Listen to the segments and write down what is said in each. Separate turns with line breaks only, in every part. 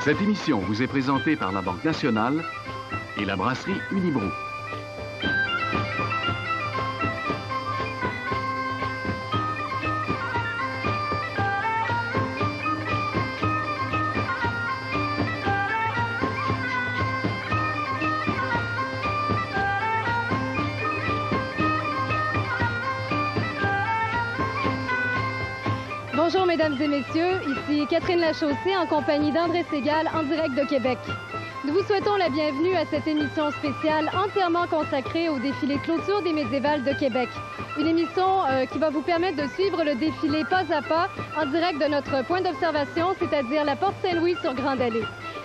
Cette émission vous est présentée par la Banque Nationale et la brasserie Unibrou.
Bonjour mesdames et messieurs, ici Catherine Lachaussée en compagnie d'André Segal en direct de Québec. Nous vous souhaitons la bienvenue à cette émission spéciale entièrement consacrée au défilé clôture des Médiévales de Québec. Une émission qui va vous permettre de suivre le défilé pas à pas en direct de notre point d'observation, c'est-à-dire la Porte Saint-Louis sur Grande Allée.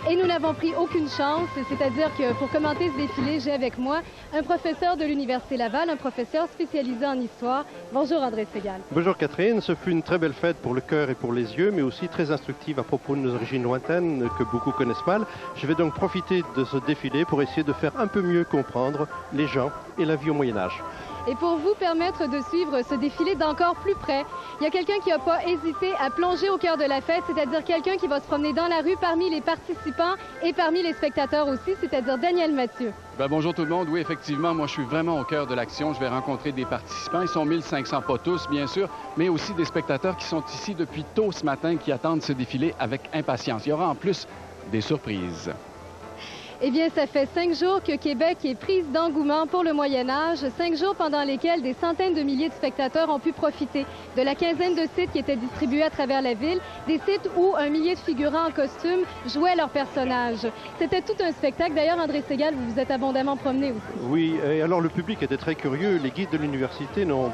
Et nous n'avons pris aucune chance, c'est-à-dire que pour commenter ce défilé, j'ai avec moi un professeur de l'Université Laval, un professeur spécialisé en histoire. Bonjour André Segal.
Bonjour Catherine, ce fut une très belle fête pour le cœur et pour les yeux, mais aussi très instructive à propos de nos origines lointaines que beaucoup connaissent mal. Je vais donc profiter de ce défilé pour essayer de faire un peu mieux comprendre les gens et la vie au Moyen-Âge.
Et pour vous permettre de suivre ce défilé d'encore plus près, il y a quelqu'un qui n'a pas hésité à plonger au cœur de la fête, c'est-à-dire quelqu'un qui va se promener dans la rue parmi les participants et parmi les spectateurs aussi, c'est-à-dire Daniel Mathieu.
Bonjour tout le monde. Oui, effectivement, moi je suis vraiment au cœur de l'action. Je vais rencontrer des participants. Ils sont 1500, pas tous, bien sûr, mais aussi des spectateurs qui sont ici depuis tôt ce matin, qui attendent ce défilé avec impatience. Il y aura en plus des surprises.
Eh bien, ça fait 5 jours que Québec est prise d'engouement pour le Moyen-Âge, 5 jours pendant lesquels des centaines de milliers de spectateurs ont pu profiter de la quinzaine de sites qui étaient distribués à travers la ville, des sites où un millier de figurants en costume jouaient leurs personnages. C'était tout un spectacle. D'ailleurs, André Segal, vous vous êtes abondamment promené aussi.
Oui, et alors le public était très curieux. Les guides de l'université n'ont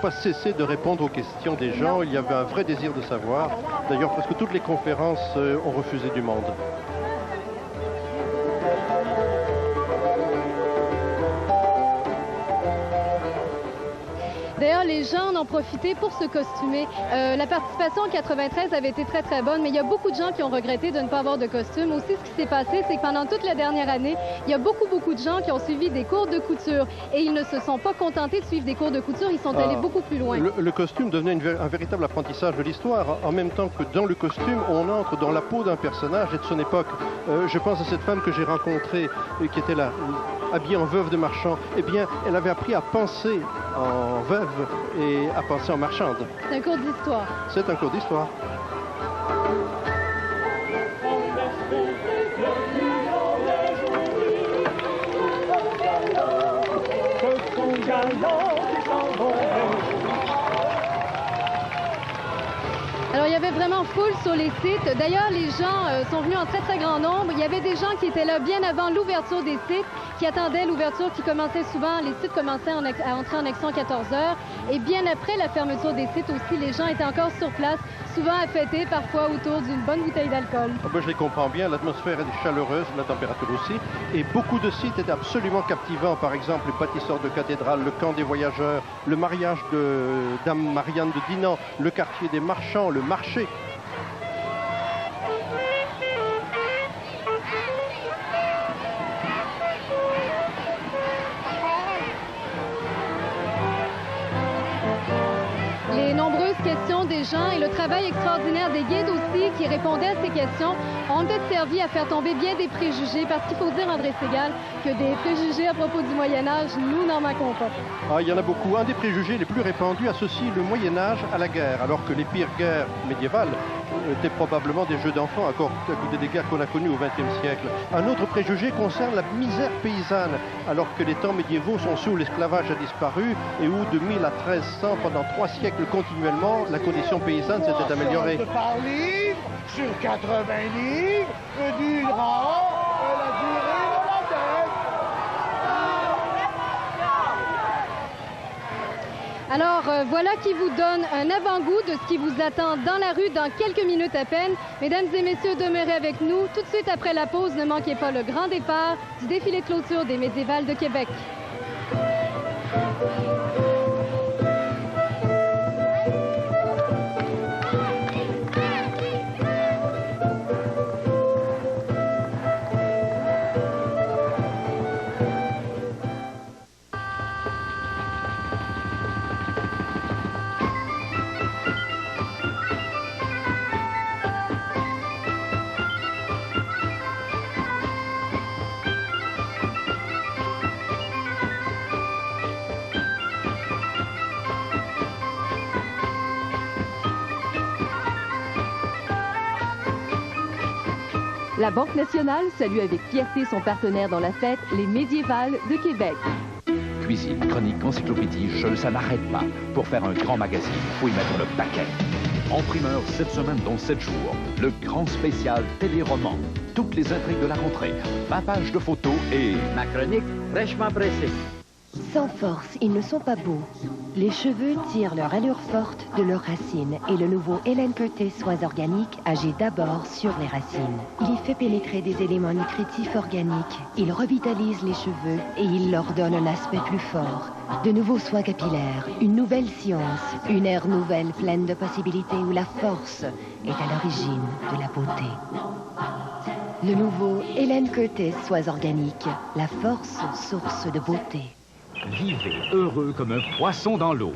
pas cessé de répondre aux questions des gens. Il y avait un vrai désir de savoir. D'ailleurs, presque toutes les conférences ont refusé du monde.
D'ailleurs, les gens en ont profité pour se costumer. La participation en 93 avait été très, très bonne, mais il y a beaucoup de gens qui ont regretté de ne pas avoir de costume. Aussi, ce qui s'est passé, c'est que pendant toute la dernière année, il y a beaucoup de gens qui ont suivi des cours de couture. Et ils ne se sont pas contentés de suivre des cours de couture, ils sont allés beaucoup plus loin.
Le costume devenait un véritable apprentissage de l'histoire. En même temps que dans le costume, on entre dans la peau d'un personnage et de son époque. Je pense à cette femme que j'ai rencontrée, qui était là, habillée en veuve de marchand. Eh bien, elle avait appris à penser en veuve et à penser en marchande.
C'est un cours d'histoire.
C'est un cours d'histoire.
Alors, il y avait vraiment foule sur les sites. D'ailleurs, les gens sont venus en très, très grand nombre. Il y avait des gens qui étaient là bien avant l'ouverture des sites, qui attendaient l'ouverture qui commençait souvent. Les sites commençaient à entrer en action à 14 h. Et bien après la fermeture des sites aussi, les gens étaient encore sur place, souvent à fêter, parfois autour d'une bonne bouteille d'alcool.
Je les comprends bien. L'atmosphère est chaleureuse, la température aussi. Et beaucoup de sites étaient absolument captivants. Par exemple, le bâtisseur de cathédrale, le camp des voyageurs, le mariage de Dame Marianne de Dinan, le quartier des marchands, le marché.
Les nombreuses questions des gens et le travail extraordinaire des guides aussi qui répondaient à ces questions ont peut-être servi à faire tomber bien des préjugés, parce qu'il faut dire, André Segal, que des préjugés à propos du Moyen-Âge, nous n'en manquons pas.
Il y en a beaucoup. Un des préjugés les plus répandus associe le Moyen-Âge à la guerre, alors que les pires guerres médiévales étaient probablement des jeux d'enfants à côté des guerres qu'on a connues au XXe siècle. Un autre préjugé concerne la misère paysanne, alors que les temps médiévaux sont ceux où l'esclavage a disparu et où de 1000 à 1300, pendant 3 siècles continuellement, la condition paysanne s'était améliorée.
Par livre, sur 80 livres, durant la durée de la dette.
Alors, voilà qui vous donne un avant-goût de ce qui vous attend dans la rue dans quelques minutes à peine. Mesdames et messieurs, demeurez avec nous. Tout de suite après la pause, ne manquez pas le grand départ du défilé de clôture des Médiévales de Québec.
La Banque nationale salue avec fierté son partenaire dans la fête, les Médiévales de Québec.
Cuisine, chronique, encyclopédie, jeux, ça n'arrête pas. Pour faire un grand magazine, faut y mettre le paquet. En primeur, cette semaine dans 7 jours, le grand spécial téléroman. Toutes les intrigues de la rentrée, ma page de photos et...
Ma chronique fraîchement pressée.
Sans force, ils ne sont pas beaux. Les cheveux tirent leur allure forte de leurs racines et le nouveau Helen Curtis Soins Organiques agit d'abord sur les racines. Il y fait pénétrer des éléments nutritifs organiques. Il revitalise les cheveux et il leur donne un aspect plus fort. De nouveaux soins capillaires, une nouvelle science, une ère nouvelle pleine de possibilités où la force est à l'origine de la beauté. Le nouveau Helen Curtis Soins Organiques, la force source de beauté.
Vivez heureux comme un poisson dans l'eau.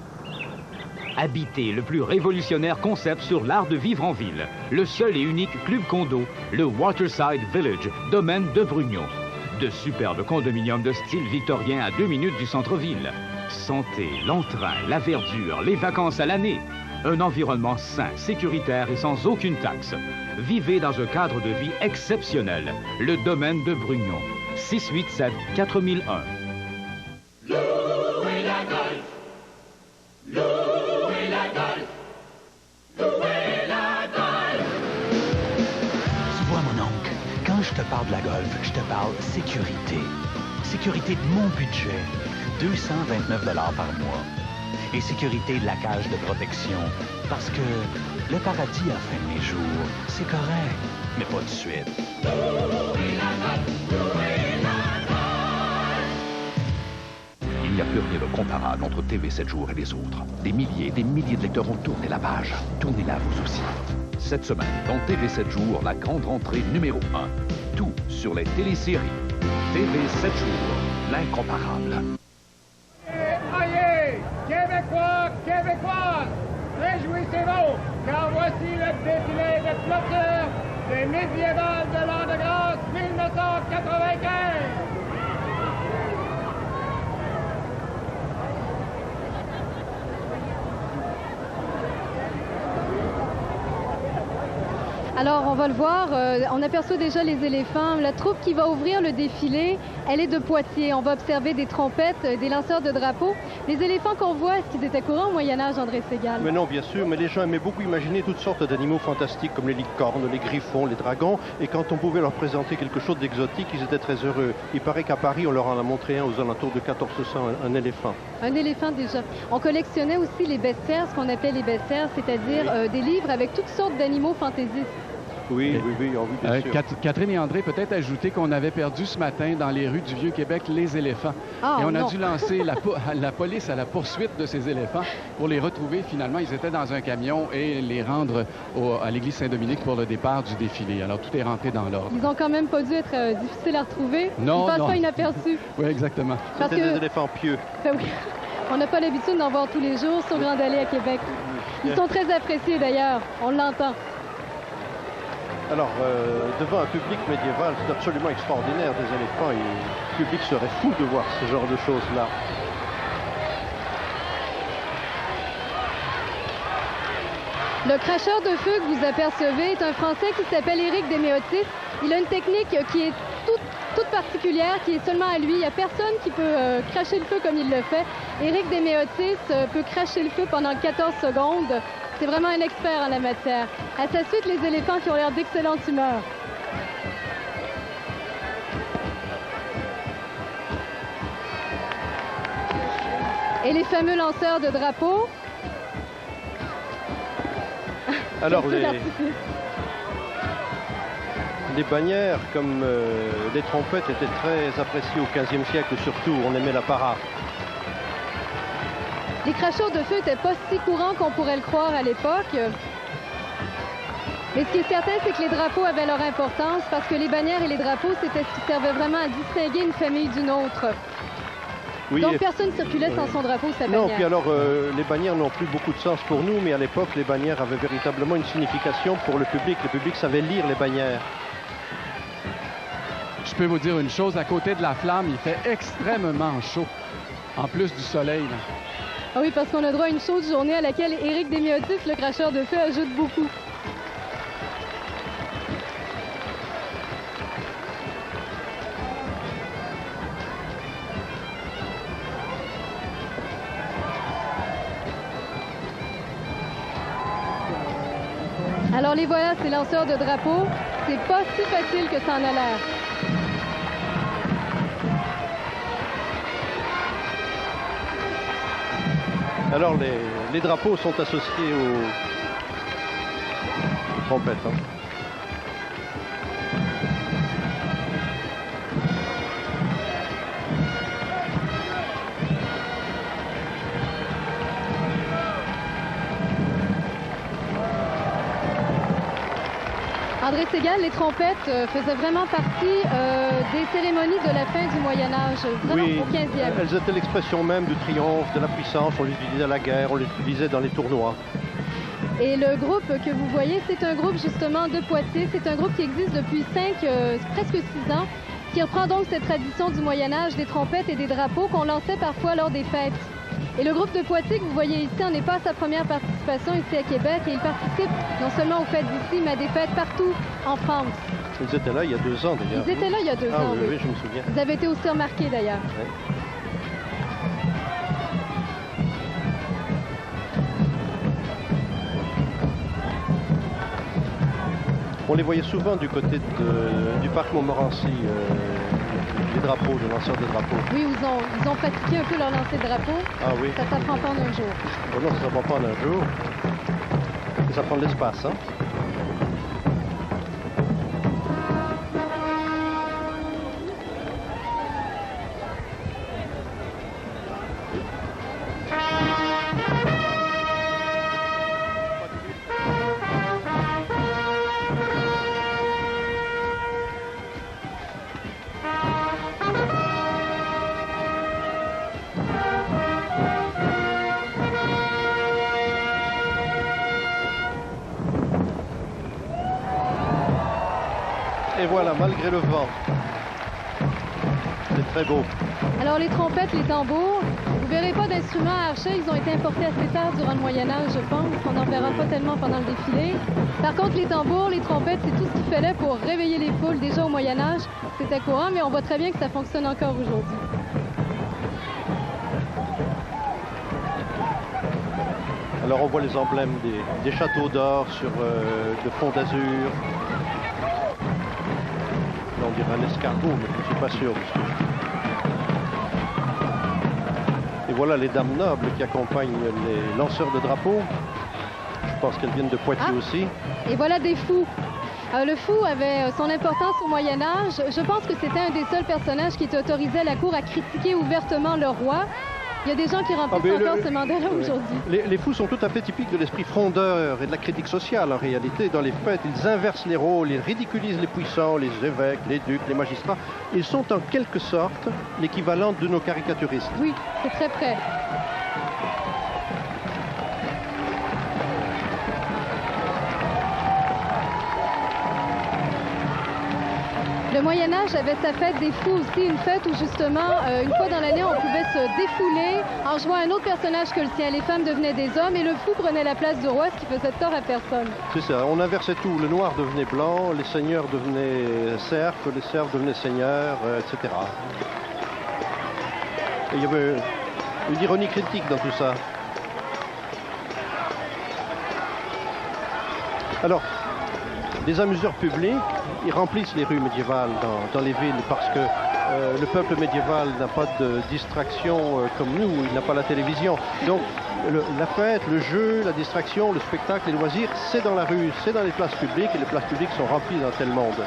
Habitez le plus révolutionnaire concept sur l'art de vivre en ville. Le seul et unique club condo, le Waterside Village, domaine de Brugnon. De superbes condominiums de style victorien à 2 minutes du centre-ville. Sentez l'entrain, la verdure, les vacances à l'année. Un environnement sain, sécuritaire et sans aucune taxe. Vivez dans un cadre de vie exceptionnel. Le domaine de Brugnon. 687 4001.
Louez la Golf! Louez la Golf! Louez la Golf!
Tu vois, mon oncle, quand je te parle de la Golf, je te parle sécurité. Sécurité de mon budget, 229 $ par mois. Et sécurité de la cage de protection, parce que le paradis à la fin de mes jours, c'est correct, mais pas de suite.
Louez la Golf! Louez la
Il n'y a plus rien de comparable entre TV 7 jours et les autres. Des milliers de lecteurs ont tourné la page. Tournez-la vous aussi. Cette semaine, dans TV 7 jours, la grande rentrée numéro 1. Tout sur les téléséries. TV 7 jours, l'incomparable.
Aïe, Québécois, Québécoises, réjouissez-vous, car voici le défilé de clôture des Médiévales de l'an de grâce 1995.
Alors, on va le voir, on aperçoit déjà les éléphants. La troupe qui va ouvrir le défilé, elle est de Poitiers. On va observer des trompettes, des lanceurs de drapeaux. Les éléphants qu'on voit, est-ce qu'ils étaient courants au Moyen-Âge, André Segal?
Mais non, bien sûr, mais les gens aimaient beaucoup imaginer toutes sortes d'animaux fantastiques comme les licornes, les griffons, les dragons. Et quand on pouvait leur présenter quelque chose d'exotique, ils étaient très heureux. Il paraît qu'à Paris, on leur en a montré un aux alentours de 1400, un éléphant.
Un éléphant déjà. On collectionnait aussi les bestiaires, ce qu'on appelle les bestiaires, c'est-à-dire des livres avec toutes sortes d'animaux fantaisistes.
Oui, bien sûr.
Catherine et André, peut-être ajouter qu'on avait perdu ce matin dans les rues du Vieux-Québec les éléphants.
Ah,
et on a
non.
dû lancer la police à la poursuite de ces éléphants pour les retrouver. Finalement, ils étaient dans un camion et les rendre à l'église Saint-Dominique pour le départ du défilé. Alors, tout est rentré dans l'ordre.
Ils ont quand même pas dû être difficiles à retrouver.
Non,
Ils passent
non.
pas inaperçus.
Oui, exactement.
Parce
C'était
que-
des éléphants pieux.
Ben oui. On n'a pas l'habitude d'en voir tous les jours sur Grande Allée à Québec. Ils sont très appréciés d'ailleurs, on l'entend.
Alors, devant un public médiéval, c'est absolument extraordinaire, des éléphants. Et le public serait fou de voir ce genre de choses-là.
Le cracheur de feu que vous apercevez est un Français qui s'appelle Éric Desméotis. Il a une technique qui est toute particulière, qui est seulement à lui. Il n'y a personne qui peut cracher le feu comme il le fait. Éric Desméotis peut cracher le feu pendant 14 secondes. C'est vraiment un expert en la matière. À sa suite, les éléphants qui ont l'air d'excellente humeur. Et les fameux lanceurs de drapeaux.
Alors,
Feu d'artifice.
les bannières, comme les trompettes, étaient très appréciées au XVe siècle, surtout. On aimait la parade.
Les cracheurs de feu n'étaient pas si courants qu'on pourrait le croire à l'époque. Mais ce qui est certain, c'est que les drapeaux avaient leur importance parce que les bannières et les drapeaux, c'était ce qui servait vraiment à distinguer une famille d'une autre.
Oui,
Donc personne ne circulait sans son drapeau ou sa bannière.
Non, puis alors, les bannières n'ont plus beaucoup de sens pour nous, mais à l'époque, les bannières avaient véritablement une signification pour le public. Le public savait lire les bannières.
Je peux vous dire une chose, à côté de la flamme, il fait extrêmement chaud, en plus du soleil. Là.
Ah oui, parce qu'on a droit à une chaude journée à laquelle Éric Desméotis, le cracheur de feu, ajoute beaucoup. Alors les voilà, ces lanceurs de drapeaux. C'est pas si facile que ça en a l'air.
Alors les drapeaux sont associés aux trompettes. Hein.
André Segal, les trompettes faisaient vraiment partie des cérémonies de la fin du Moyen-Âge, vraiment
oui,
au 15e.
Elles étaient l'expression même du triomphe, de la puissance. On les utilisait à la guerre, on les utilisait dans les tournois.
Et le groupe que vous voyez, c'est un groupe justement de Poitiers. C'est un groupe qui existe depuis presque 6 ans, qui reprend donc cette tradition du Moyen-Âge, des trompettes et des drapeaux qu'on lançait parfois lors des fêtes. Et le groupe de Poitiers que vous voyez ici en est pas à sa première participation ici à Québec. Et il participe non seulement aux fêtes d'ici, mais à des fêtes partout en France.
Ils étaient là il y a 2 ans d'ailleurs.
Ils étaient là il y a 2 ans,
oui, oui, je me souviens.
Vous avez été aussi remarqués d'ailleurs.
Ouais. On les voyait souvent du côté du parc Montmorency, les drapeaux, les lanceurs de drapeaux.
Oui, ils ont pratiqué un peu leur lancer de drapeau.
Ah oui.
Ça s'apprend pas en un jour.
Oh non, ça s'apprend pas en un jour. Ça prend de l'espace, hein. Et voilà, malgré le vent. C'est très beau.
Alors les trompettes, les tambours, vous verrez pas d'instruments à archet, ils ont été importés assez tard durant le Moyen-Âge, je pense. On n'en verra pas tellement pendant le défilé. Par contre, les tambours, les trompettes, c'est tout ce qu'il fallait pour réveiller les foules déjà au Moyen-Âge. C'était courant, mais on voit très bien que ça fonctionne encore aujourd'hui.
Alors on voit les emblèmes des châteaux d'or sur de fond d'azur. On dirait un escargot, mais je ne suis pas sûr. Et voilà les dames nobles qui accompagnent les lanceurs de drapeaux. Je pense qu'elles viennent de Poitiers aussi.
Et voilà des fous. Le fou avait son importance au Moyen-Âge. Je pense que c'était un des seuls personnages qui était autorisé à la cour à critiquer ouvertement le roi. Il y a des gens qui remplissent encore ce mandat-là aujourd'hui.
Les fous sont tout à fait typiques de l'esprit frondeur et de la critique sociale. En réalité, dans les fêtes, ils inversent les rôles, ils ridiculisent les puissants, les évêques, les ducs, les magistrats. Ils sont en quelque sorte l'équivalent de nos caricaturistes.
Oui, c'est très près. Le Moyen-Âge avait sa fête des fous aussi, une fête où justement, une fois dans l'année, on pouvait se défouler en jouant un autre personnage que le sien. Les femmes devenaient des hommes et le fou prenait la place du roi, ce qui faisait tort à personne.
C'est ça, on inversait tout. Le noir devenait blanc, les seigneurs devenaient serfs, les serfs devenaient seigneurs, etc. Et il y avait une ironie critique dans tout ça. Alors, les amuseurs publics, ils remplissent les rues médiévales dans les villes parce que le peuple médiéval n'a pas de distraction comme nous, il n'a pas la télévision. Donc la fête, le jeu, la distraction, le spectacle, les loisirs, c'est dans la rue, c'est dans les places publiques et les places publiques sont remplies d'un tel monde.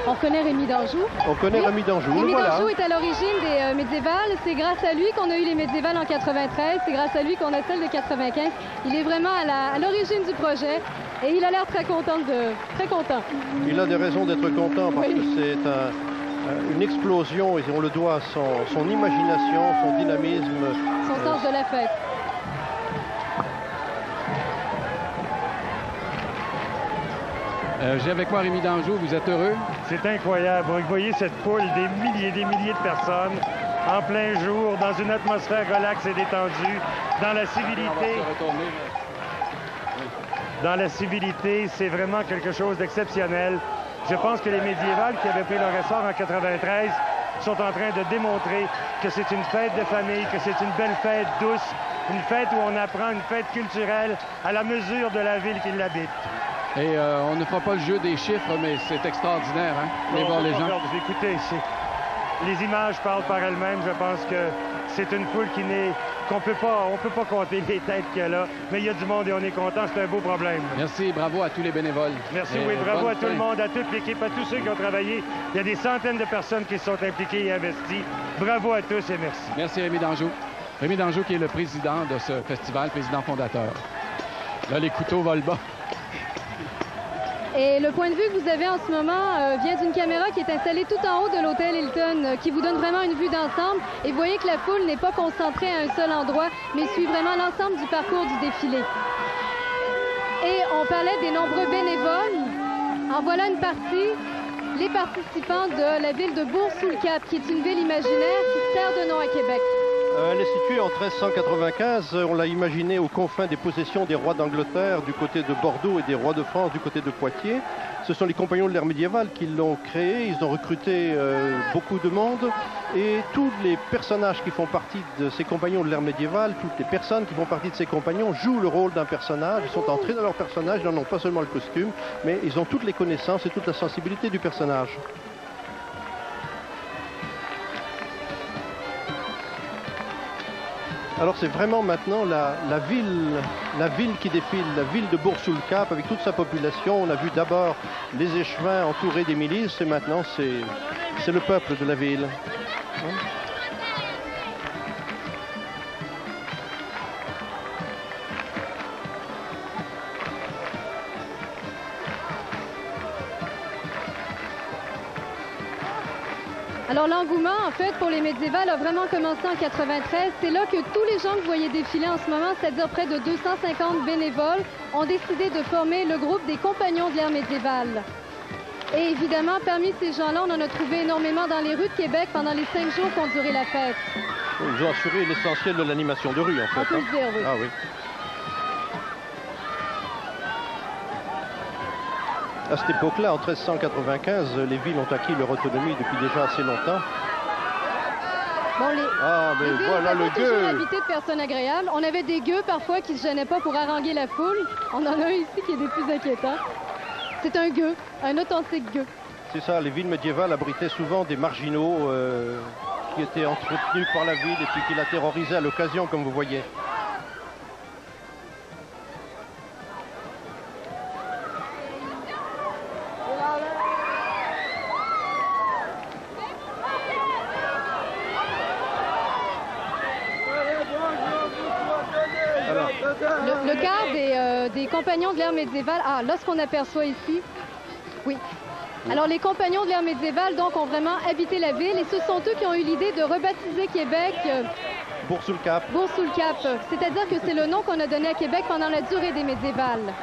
On connaît Rémi d'Anjou.
On connaît Rémi d'Anjou, le
Rémi
voilà.
d'Anjou est à l'origine des médiévales. C'est grâce à lui qu'on a eu les médiévales en 93. C'est grâce à lui qu'on a celles de 95. Il est vraiment à l'origine du projet et il a l'air très content.
Il a des raisons d'être content parce que c'est une explosion et on le doit à son imagination, son dynamisme.
Son sens de la fête.
J'ai avec moi Rémi d'Anjou, vous êtes heureux?
C'est incroyable. Vous voyez cette foule, des milliers de personnes, en plein jour, dans une atmosphère relaxe et détendue, dans la civilité. Dans la civilité, c'est vraiment quelque chose d'exceptionnel. Je pense que les médiévales qui avaient pris leur essor en 93 sont en train de démontrer que c'est une fête de famille, que c'est une belle fête douce, une fête où on apprend une fête culturelle à la mesure de la ville qui l'habite.
Et on ne fera pas le jeu des chiffres, mais c'est extraordinaire, hein? Allez voir les gens.
Écoutez, les images parlent par elles-mêmes. Je pense que c'est une foule on peut pas compter les têtes qu'il y a là, mais il y a du monde et on est content, c'est un beau problème.
Merci, bravo à tous les bénévoles.
Merci, oui, bravo à tout le monde, à toute l'équipe, à tous ceux qui ont travaillé. Il y a des centaines de personnes qui se sont impliquées et investies. Bravo à tous et merci.
Merci Rémi Danjou. Rémi Danjou qui est le président de ce festival, président fondateur. Là, les couteaux volent bas.
Et le point de vue que vous avez en ce moment vient d'une caméra qui est installée tout en haut de l'hôtel Hilton, qui vous donne vraiment une vue d'ensemble. Et vous voyez que la foule n'est pas concentrée à un seul endroit, mais suit vraiment l'ensemble du parcours du défilé. Et on parlait des nombreux bénévoles. En voilà une partie, les participants de la ville de Bourg-sous-le-Cap, qui est une ville imaginaire qui sert de nom à Québec.
Elle est située en 1395. On l'a imaginée aux confins des possessions des rois d'Angleterre du côté de Bordeaux et des rois de France du côté de Poitiers. Ce sont les compagnons de l'ère médiévale qui l'ont créée. Ils ont recruté beaucoup de monde. Et tous les personnages qui font partie de ces compagnons de l'ère médiévale, toutes les personnes qui font partie de ces compagnons jouent le rôle d'un personnage. Ils sont entrés dans leur personnage. Ils n'en ont pas seulement le costume, mais ils ont toutes les connaissances et toute la sensibilité du personnage. Alors c'est vraiment maintenant la ville qui défile, la ville de Bourg-sous-le-Cap avec toute sa population. On a vu d'abord les échevins entourés des milices et maintenant c'est le peuple de la ville.
Alors l'engouement, en fait, pour les médiévales a vraiment commencé en 93. C'est là que tous les gens que vous voyez défiler en ce moment, c'est-à-dire près de 250 bénévoles, ont décidé de former le groupe des Compagnons de l'ère médiévale. Et évidemment, parmi ces gens-là, on en a trouvé énormément dans les rues de Québec pendant les 5 jours qu'ont duré la fête.
Ils ont assuré l'essentiel de l'animation de rue, en fait.
On peut le dire, oui.
Ah oui. À cette époque-là, en 1395, les villes ont acquis leur autonomie depuis déjà assez longtemps.
Bon,
mais
les villes
voilà le
toujours
gueux.
habitées de personnes agréables. On avait des gueux parfois qui ne se gênaient pas pour haranguer la foule. On en a un ici qui est des plus inquiétants. C'est un gueux, un authentique gueux.
C'est ça, les villes médiévales abritaient souvent des marginaux qui étaient entretenus par la ville et puis qui la terrorisaient à l'occasion, comme vous voyez.
Le quart des compagnons de l'ère médiévale, là ce qu'on aperçoit ici, oui. Alors les compagnons de l'ère médiévale donc ont vraiment habité la ville et ce sont eux qui ont eu l'idée de rebaptiser Québec
Bourg-sous-le-Cap.
Bourg-sous-le-Cap, c'est-à-dire que c'est le nom qu'on a donné à Québec pendant la durée des médiévales.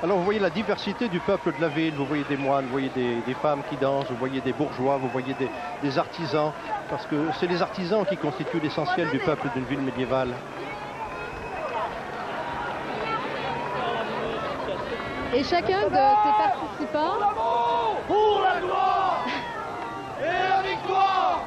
Alors vous voyez la diversité du peuple de la ville, vous voyez des moines, vous voyez des femmes qui dansent, vous voyez des bourgeois, vous voyez des artisans, parce que c'est les artisans qui constituent l'essentiel du peuple d'une ville médiévale.
Et chacun de ces participants...
Pour la gloire et la victoire!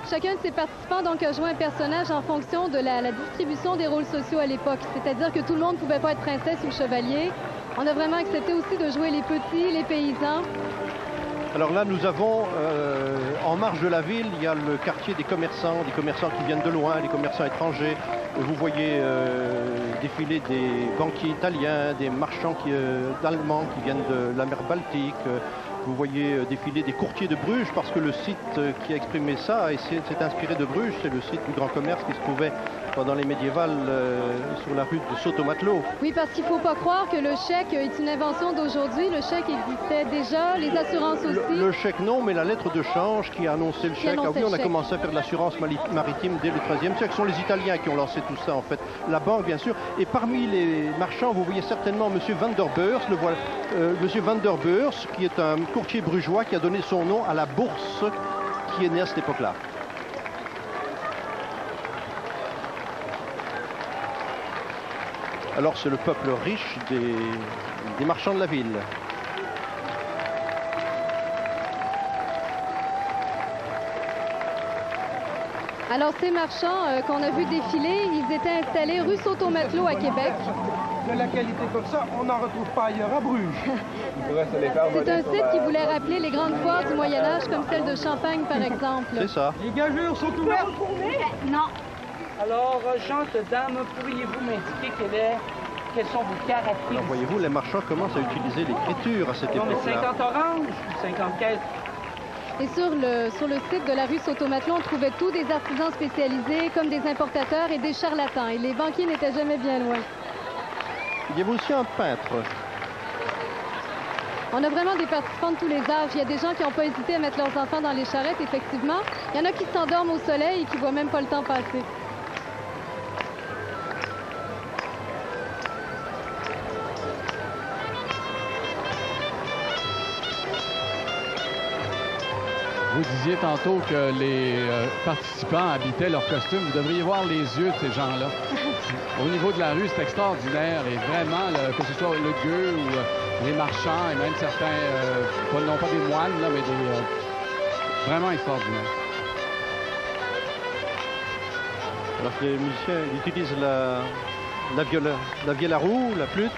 Chacun de ces participants donc a joué un personnage en fonction de la distribution des rôles sociaux à l'époque. C'est-à-dire que tout le monde ne pouvait pas être princesse ou chevalier. On a vraiment accepté aussi de jouer les petits, les paysans.
Alors là, nous avons, en marge de la ville, il y a le quartier des commerçants qui viennent de loin, les commerçants étrangers. Vous voyez défiler des banquiers italiens, des marchands allemands qui viennent de la mer Baltique. Vous voyez défiler des courtiers de Bruges parce que le site qui a exprimé ça s'est inspiré de Bruges. C'est le site du grand commerce qui se trouvait pendant les médiévales sur la rue de Soto-Matelot.
Oui, parce qu'il ne faut pas croire que le chèque est une invention d'aujourd'hui. Le chèque existait déjà, les assurances aussi.
Le chèque non, mais la lettre de change qui a annoncé le chèque. Ah oui, on a commencé à faire de l'assurance maritime dès le XIIIe siècle. Ce sont les Italiens qui ont lancé tout ça en fait. La banque bien sûr. Et parmi les marchands, vous voyez certainement M. Van der Beurs, le voilà. M. Van der Beurs, qui est un courtier brugeois qui a donné son nom à la bourse qui est née à cette époque-là. Alors c'est le peuple riche des marchands de la ville.
Alors, ces marchands qu'on a vu défiler, ils étaient installés rue Saut-au-Matelot à Québec.
De la qualité comme ça, on n'en retrouve pas ailleurs à Bruges.
C'est un site qui voulait rappeler les grandes foires du Moyen-Âge, comme celle de Champagne, par exemple.
C'est ça.
Les gageures sont ouvertes.
Non. Alors, gente dame, pourriez-vous m'indiquer quels sont vos caractéristiques?
Alors, voyez-vous, les marchands commencent à utiliser l'écriture à cette époque-là.
50 oranges ou 50 caisses?
Et sur le site de la rue Saut-au-Matelot, on trouvait tous des artisans spécialisés, comme des importateurs et des charlatans. Et les banquiers n'étaient jamais bien loin.
Il y avait aussi un peintre.
On a vraiment des participants de tous les âges. Il y a des gens qui n'ont pas hésité à mettre leurs enfants dans les charrettes, effectivement. Il y en a qui s'endorment au soleil et qui ne voient même pas le temps passer.
Vous disiez tantôt que les participants habitaient leurs costumes. Vous devriez voir les yeux de ces gens-là. Au niveau de la rue, c'est extraordinaire. Et vraiment, que ce soit le gueux ou les marchands et même certains, non pas des moines, là, mais des... vraiment extraordinaire.
Alors que les musiciens ils utilisent la vielle à roue, la flûte.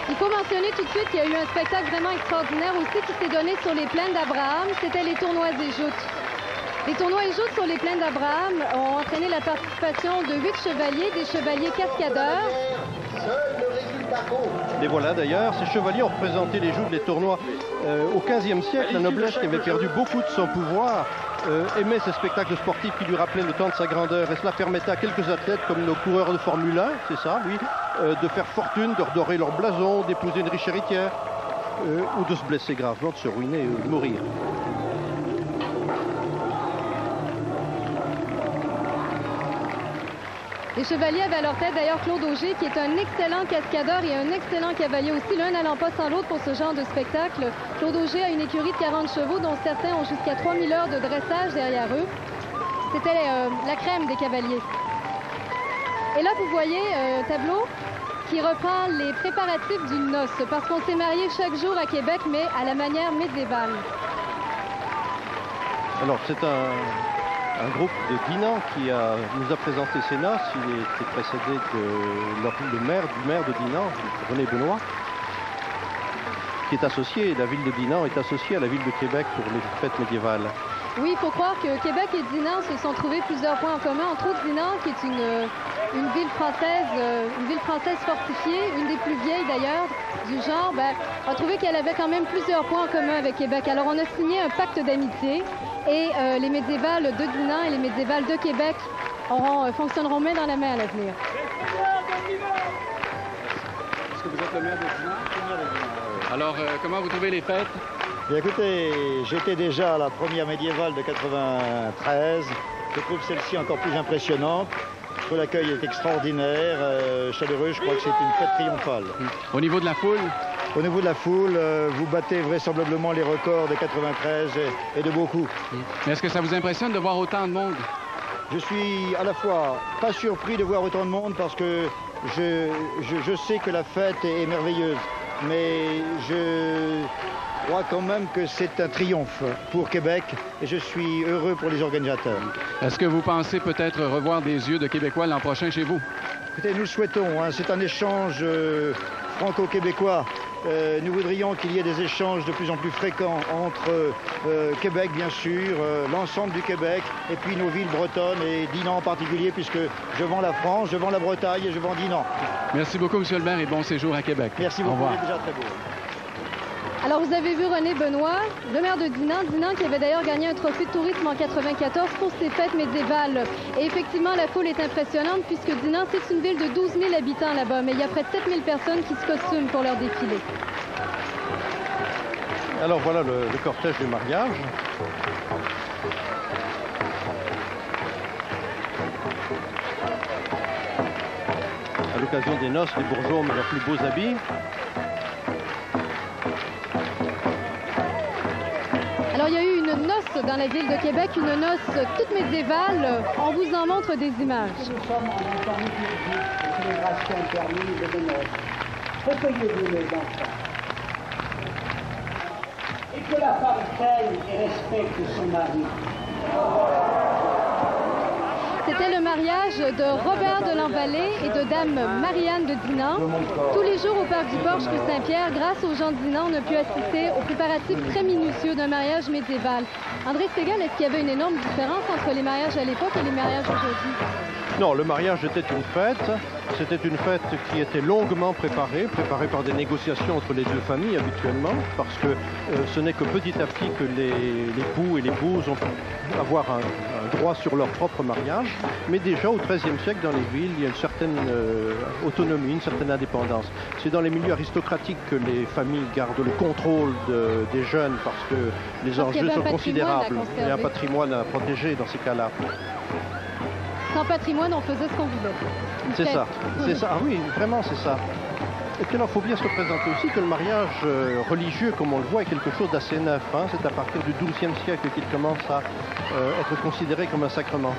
Il faut mentionner tout de suite qu'il y a eu un spectacle vraiment extraordinaire aussi qui s'est donné sur les plaines d'Abraham. C'était les tournois et joutes. Les tournois et joutes sur les plaines d'Abraham ont entraîné la participation de 8 chevaliers, des chevaliers cascadeurs.
Et voilà d'ailleurs, ces chevaliers ont représenté les joutes des tournois. Au XVe siècle, la noblesse qui avait perdu beaucoup de son pouvoir aimait ces spectacles sportifs qui lui rappelaient le temps de sa grandeur. Et cela permettait à quelques athlètes, comme nos coureurs de Formule 1, c'est ça, oui, de faire fortune, de redorer leur blason, d'épouser une riche héritière, ou de se blesser gravement, de se ruiner ou de mourir.
Les chevaliers avaient à leur tête d'ailleurs Claude Auger, qui est un excellent cascadeur et un excellent cavalier aussi, l'un n'allant pas sans l'autre pour ce genre de spectacle. Claude Auger a une écurie de 40 chevaux, dont certains ont jusqu'à 3000 heures de dressage derrière eux. C'était la crème des cavaliers. Et là, vous voyez un tableau qui reprend les préparatifs d'une noce, parce qu'on s'est marié chaque jour à Québec, mais à la manière médiévale.
Alors, c'est un groupe de Dinan qui nous a présenté ces noces. Il était précédé de du maire de Dinan, René Benoît, qui est associé, la ville de Dinan est associée à la ville de Québec pour les fêtes médiévales.
Oui, il faut croire que Québec et Dinan se sont trouvés plusieurs points en commun, entre autres Dinan, qui est une ville française fortifiée, une des plus vieilles d'ailleurs du genre, a trouvé qu'elle avait quand même plusieurs points en commun avec Québec. Alors on a signé un pacte d'amitié et les médiévales de Dinan et les médiévales de Québec fonctionneront main dans la main à l'avenir.
Est-ce que vous êtes le maire de Dinan? Alors, comment vous trouvez les fêtes?
Bien, écoutez, j'étais déjà à la première médiévale de 93. Je trouve celle-ci encore plus impressionnante. Je trouve l'accueil est extraordinaire, chaleureux. Je crois que c'est une fête triomphale.
Au niveau de la foule?
Au niveau de la foule, vous battez vraisemblablement les records de 93 et de beaucoup.
Est-ce que ça vous impressionne de voir autant de monde?
Je suis à la fois pas surpris de voir autant de monde parce que je sais que la fête est merveilleuse. Mais je crois quand même que c'est un triomphe pour Québec et je suis heureux pour les organisateurs.
Est-ce que vous pensez peut-être revoir des yeux de Québécois l'an prochain chez vous?
Écoutez, nous le souhaitons. C'est un échange franco-québécois. Nous voudrions qu'il y ait des échanges de plus en plus fréquents entre Québec, bien sûr, l'ensemble du Québec, et puis nos villes bretonnes, et Dinan en particulier, puisque je vends la France, je vends la Bretagne et je vends Dinan.
Merci beaucoup, M. le maire, et bon séjour à Québec.
Merci beaucoup, c'est déjà très beau.
Alors, vous avez vu René Benoît, le maire de Dinan qui avait d'ailleurs gagné un trophée de tourisme en 94 pour ses fêtes médiévales. Et effectivement, la foule est impressionnante puisque Dinan, c'est une ville de 12 000 habitants là-bas, mais il y a près de 7 000 personnes qui se costument pour leur défilé.
Alors voilà le cortège du mariage. À l'occasion des noces, les bourgeois ont mis leurs plus beaux habits.
Alors, il y a eu une noce dans la ville de Québec, une noce toute médiévale. On vous en montre des images.
Nous sommes en temps de célébration permise de noces. Recueillez-vous les enfants. Et que la femme t'aime et respecte son mari.
C'était le mariage de Robert de Lamballe et de Dame Marianne de Dinan. Tous les jours au parc du Porche rue Saint-Pierre, grâce aux gens de Dinan, on a pu assister aux préparatifs très minutieux d'un mariage médiéval. André Segal, est-ce qu'il y avait une énorme différence entre les mariages à l'époque et les mariages aujourd'hui?
Non, le mariage était une fête. C'était une fête qui était longuement préparée par des négociations entre les deux familles habituellement, parce que ce n'est que petit à petit que l'époux et l'épouse ont pu avoir un droit sur leur propre mariage. Mais déjà au XIIIe siècle, dans les villes, il y a une certaine autonomie, une certaine indépendance. C'est dans les milieux aristocratiques que les familles gardent le contrôle des jeunes, parce que les enjeux sont considérables. Il y a un patrimoine à protéger dans ces cas-là.
Sans patrimoine, on faisait ce qu'on voulait.
C'est ça, c'est ça. Ah oui, vraiment, c'est ça. Et puis alors, il faut bien se représenter aussi que le mariage religieux, comme on le voit, est quelque chose d'assez neuf. Hein. C'est à partir du XIIe siècle qu'il commence à être considéré comme un sacrement.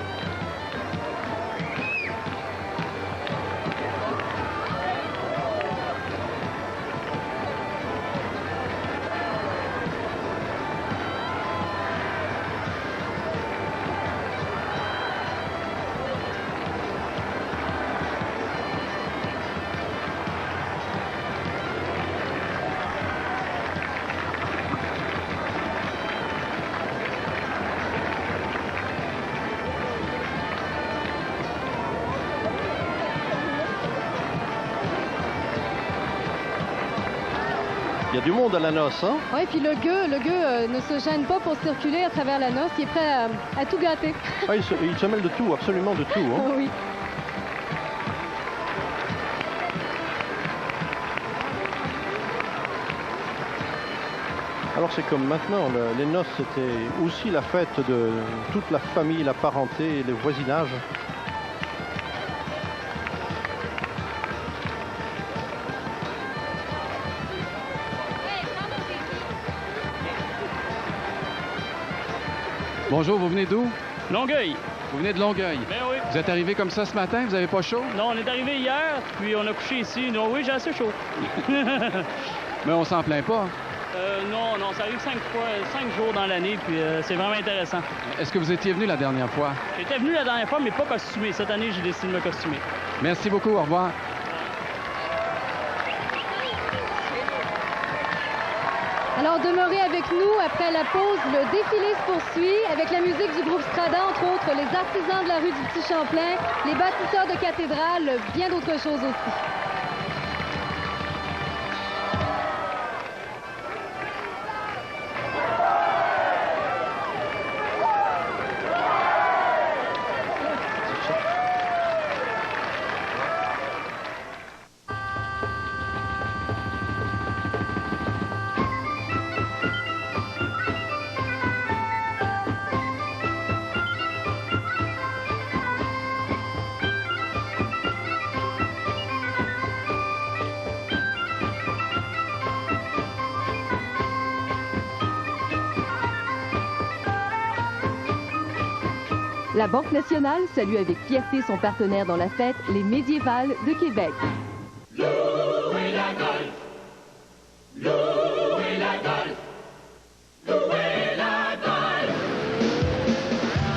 Il y a du monde à la noce, hein?
Oui, puis le gueux ne se gêne pas pour circuler à travers la noce. Il est prêt à tout gâter.
Ah, il se mêle de tout, absolument de tout. Hein?
Oui.
Alors c'est comme maintenant, les noces c'était aussi la fête de toute la famille, la parenté et le voisinage.
Bonjour, vous venez d'où?
Longueuil.
Vous venez de Longueuil?
Ben oui.
Vous êtes arrivé comme ça ce matin? Vous n'avez pas chaud?
Non, on est arrivé hier, puis on a couché ici. Non, oui, j'ai assez chaud.
Mais on s'en plaint pas.
Non, ça arrive 5 jours dans l'année, puis c'est vraiment intéressant.
Est-ce que vous étiez venu la dernière fois?
J'étais venu la dernière fois, mais pas costumé. Cette année, j'ai décidé de me costumer.
Merci beaucoup, au revoir.
Alors, demeurez avec nous. Après la pause, le défilé se poursuit avec la musique du groupe Strada, entre autres les artisans de la rue du Petit Champlain, les bâtisseurs de cathédrales, bien d'autres choses aussi.
La Banque nationale salue avec fierté son partenaire dans la fête, les Médiévales de Québec.
Louer la golf, louer la golf, louer la golf.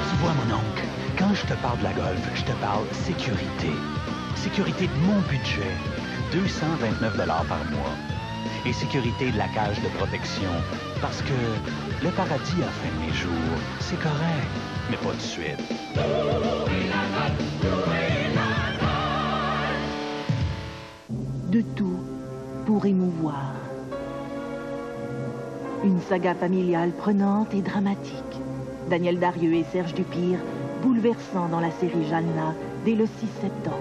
Tu vois, mon oncle, quand je te parle de la golf, je te parle sécurité. Sécurité de mon budget, 229 $ par mois. Et sécurité de la cage de protection, parce que le paradis à la fin de mes jours, c'est correct, mais pas de suite.
De tout pour émouvoir. Une saga familiale prenante et dramatique. Daniel Darieux et Serge Dupire, bouleversant dans la série Jalna dès le 6 septembre.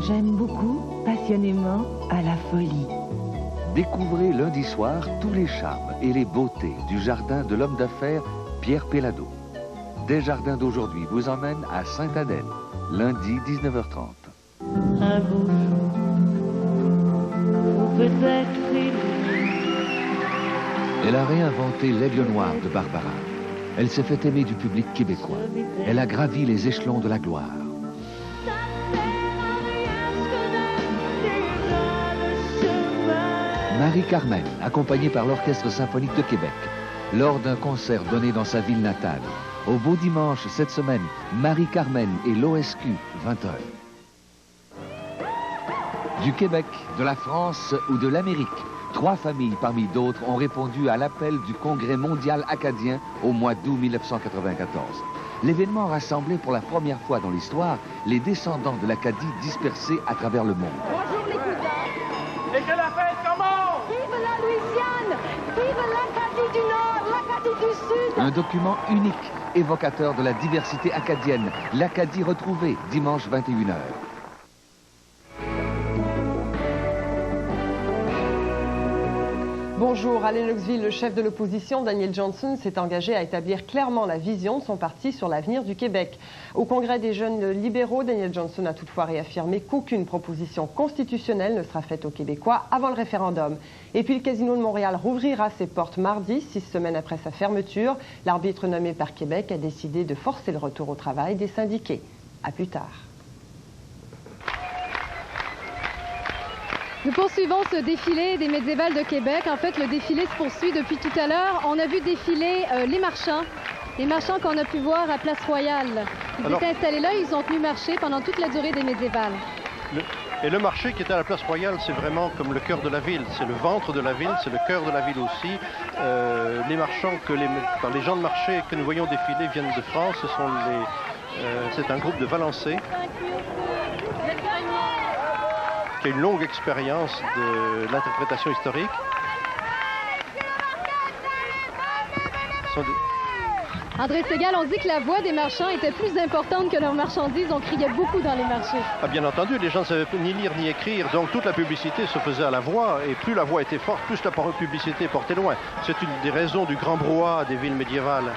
J'aime beaucoup, passionnément, à la folie.
Découvrez lundi soir tous les charmes et les beautés du jardin de l'homme d'affaires Pierre Pellado. Desjardins d'aujourd'hui vous emmène à Sainte-Adèle, lundi 19h30.
Un beau jour, ou peut-être
Elle a réinventé l'aigle noir de Barbara. Elle s'est fait aimer du public québécois. Elle a gravi les échelons de la gloire. Marie-Carmen, accompagnée par l'Orchestre symphonique de Québec, lors d'un concert donné dans sa ville natale, Au beau dimanche cette semaine, Marie-Carmen et l'OSQ, 20h. Du Québec, de la France ou de l'Amérique, 3 familles parmi d'autres ont répondu à l'appel du Congrès mondial acadien au mois d'août 1994. L'événement rassemblait pour la première fois dans l'histoire les descendants de l'Acadie dispersés à travers le monde.
Bonjour les cousins. Et que la fête commence.
Vive la Louisiane. Vive l'Acadie du Nord, l'Acadie du Sud.
Un document unique, évocateur de la diversité acadienne. L'Acadie retrouvée, dimanche 21h.
Bonjour. À Lennoxville, le chef de l'opposition, Daniel Johnson, s'est engagé à établir clairement la vision de son parti sur l'avenir du Québec. Au Congrès des jeunes libéraux, Daniel Johnson a toutefois réaffirmé qu'aucune proposition constitutionnelle ne sera faite aux Québécois avant le référendum. Et puis le Casino de Montréal rouvrira ses portes mardi, 6 semaines après sa fermeture. L'arbitre nommé par Québec a décidé de forcer le retour au travail des syndiqués. À plus tard.
Nous poursuivons ce défilé des médiévales de Québec. En fait, le défilé se poursuit depuis tout à l'heure. On a vu défiler les marchands qu'on a pu voir à Place Royale. Ils étaient installés là, ils ont tenu marcher pendant toute la durée des médiévales.
Et le marché qui était à la Place Royale, c'est vraiment comme le cœur de la ville. C'est le ventre de la ville, c'est le cœur de la ville aussi. Les marchands, les gens de marché que nous voyons défiler viennent de France. C'est un groupe de Valençay qui a une longue expérience de l'interprétation historique.
André Segal, on dit que la voix des marchands était plus importante que leurs marchandises. On criait beaucoup dans les marchés.
Ah, bien entendu, les gens ne savaient ni lire ni écrire, donc toute la publicité se faisait à la voix, et plus la voix était forte, plus la publicité portait loin. C'est une des raisons du grand brouhaha des villes médiévales.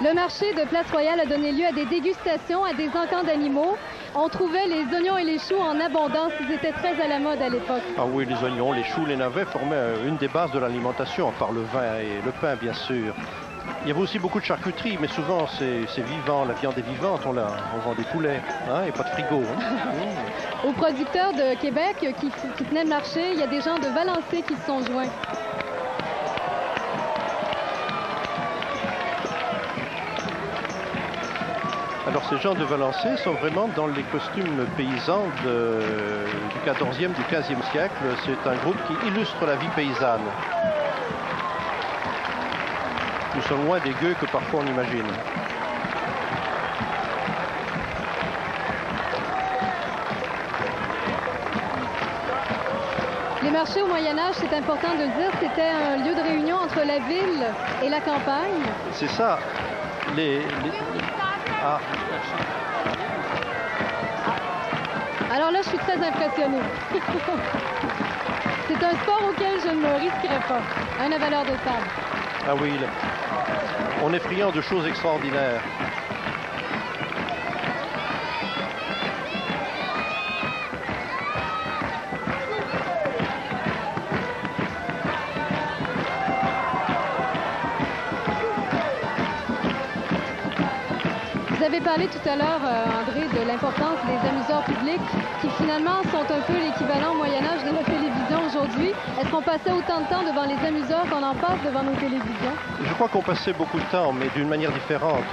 Le marché de Place Royale a donné lieu à des dégustations, à des encans d'animaux. On trouvait les oignons et les choux en abondance. Ils étaient très à la mode à l'époque.
Ah oui, les oignons, les choux, les navets formaient une des bases de l'alimentation, à part le vin et le pain, bien sûr. Il y avait aussi beaucoup de charcuterie, mais souvent c'est vivant, la viande est vivante. On vend des poulets, hein, et pas de frigo. Hein.
Aux producteurs de Québec qui tenaient le marché, il y a des gens de Valençay qui se sont joints.
Alors ces gens de Valençay sont vraiment dans les costumes paysans du 14e, du 15e siècle. C'est un groupe qui illustre la vie paysanne. Nous sommes loin des gueux que parfois on imagine.
Les marchés au Moyen-Âge, c'est important de le dire, c'était un lieu de réunion entre la ville et la campagne.
C'est ça. Ah.
Alors là, je suis très impressionnée. C'est un sport auquel je ne me risquerais pas. Un avaleur de sable.
Ah oui, on est friand de choses extraordinaires.
Vous avez parlé tout à l'heure, André, de l'importance des amuseurs publics qui finalement sont un peu l'équivalent au Moyen-Âge de la télévision aujourd'hui. Est-ce qu'on passait autant de temps devant les amuseurs qu'on en passe devant nos télévisions?
Je crois qu'on passait beaucoup de temps, mais d'une manière différente.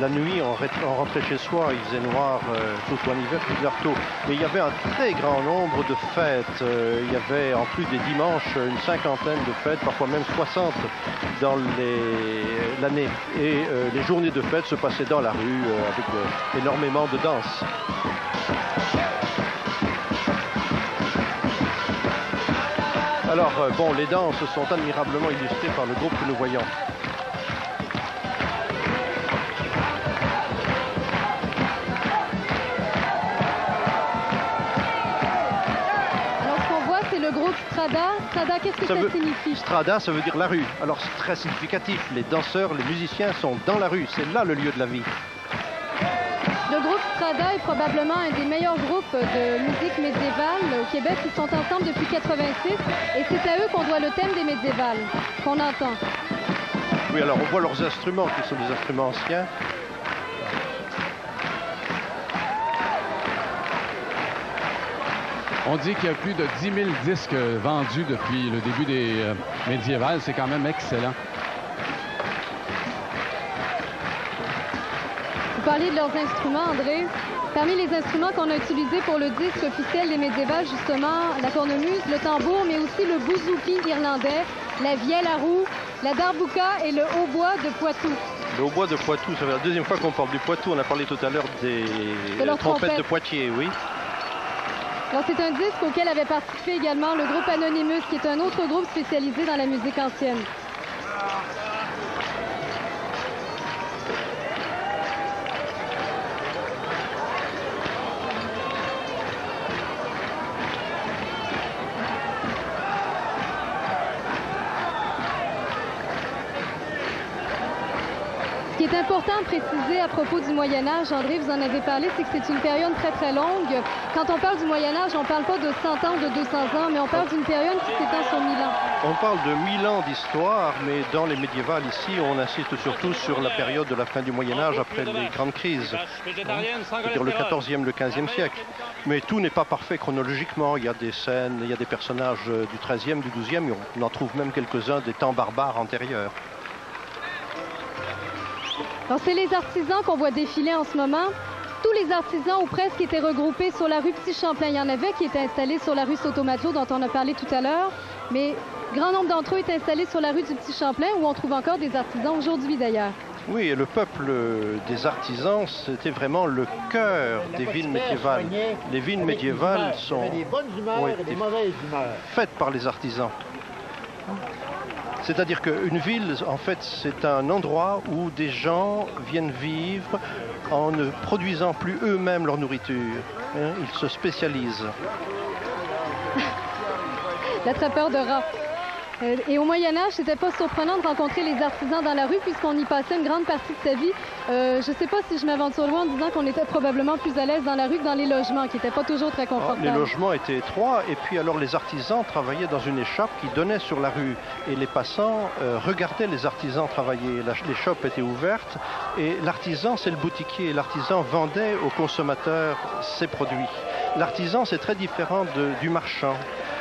La nuit, on rentrait chez soi, il faisait noir, surtout en hiver, il faisait tôt. Mais il y avait un très grand nombre de fêtes. Il y avait en plus des dimanches une cinquantaine de fêtes, parfois même 60 dans l'année. Et les journées de fête se passaient dans la rue avec énormément de danse. Alors, bon, les danses sont admirablement illustrées par le groupe que nous voyons.
Alors, ce qu'on voit, c'est le groupe Strada. Strada, qu'est-ce que ça signifie?
Strada, ça veut dire la rue. Alors, c'est très significatif. Les danseurs, les musiciens sont dans la rue. C'est là le lieu de la vie.
Le groupe Strada est probablement un des meilleurs groupes de musique médiévale au Québec. Ils sont ensemble depuis 86 et c'est à eux qu'on doit le thème des médiévales qu'on entend.
Oui, alors on voit leurs instruments qui sont des instruments anciens.
On dit qu'il y a plus de 10 000 disques vendus depuis le début des médiévales. C'est quand même excellent.
parliez de leurs instruments, André. Parmi les instruments qu'on a utilisés pour le disque officiel des médiévals, justement, la cornemuse, le tambour, mais aussi le bouzouki irlandais, la vielle à roue, la darbouka et le hautbois de Poitou.
Le hautbois de Poitou, ça fait la deuxième fois qu'on parle du Poitou. On a parlé tout à l'heure des trompettes de Poitiers, oui.
Alors, c'est un disque auquel avait participé également le groupe Anonymous, qui est un autre groupe spécialisé dans la musique ancienne. Ce qui est important de préciser à propos du Moyen-Âge, André, vous en avez parlé, c'est que c'est une période très, très longue. Quand on parle du Moyen-Âge, on ne parle pas de 100 ans ou de 200 ans, mais on parle d'une période qui s'étend sur 1000 ans.
On parle de 1000 ans d'histoire, mais dans les médiévales, ici, on insiste surtout sur la période de la fin du Moyen-Âge, après les grandes crises. C'est-à-dire le 14e, le 15e siècle. Mais tout n'est pas parfait chronologiquement. Il y a des scènes, il y a des personnages du 13e, du 12e, et on en trouve même quelques-uns des temps barbares antérieurs.
Alors, c'est les artisans qu'on voit défiler en ce moment. Tous les artisans, ou presque, étaient regroupés sur la rue Petit-Champlain. Il y en avait qui étaient installés sur la rue Sotomayor, dont on a parlé tout à l'heure. Mais grand nombre d'entre eux étaient installés sur la rue du Petit-Champlain, où on trouve encore des artisans aujourd'hui, d'ailleurs.
Oui, et le peuple des artisans, c'était vraiment le cœur des villes médiévales. Les villes médiévales sont faites par les artisans. C'est-à-dire qu'une ville, en fait, c'est un endroit où des gens viennent vivre en ne produisant plus eux-mêmes leur nourriture. Ils se spécialisent.
L'attrapeur de rats. Et au Moyen-Âge, c'était pas surprenant de rencontrer les artisans dans la rue puisqu'on y passait une grande partie de sa vie. Je sais pas si je m'aventure loin en disant qu'on était probablement plus à l'aise dans la rue que dans les logements, qui n'étaient pas toujours très confortables.
Les logements étaient étroits et puis alors les artisans travaillaient dans une échoppe qui donnait sur la rue. Et les passants regardaient les artisans travailler. L'échoppe était ouverte et l'artisan, c'est le boutiquier. L'artisan vendait aux consommateurs ses produits. L'artisan, c'est très différent du marchand.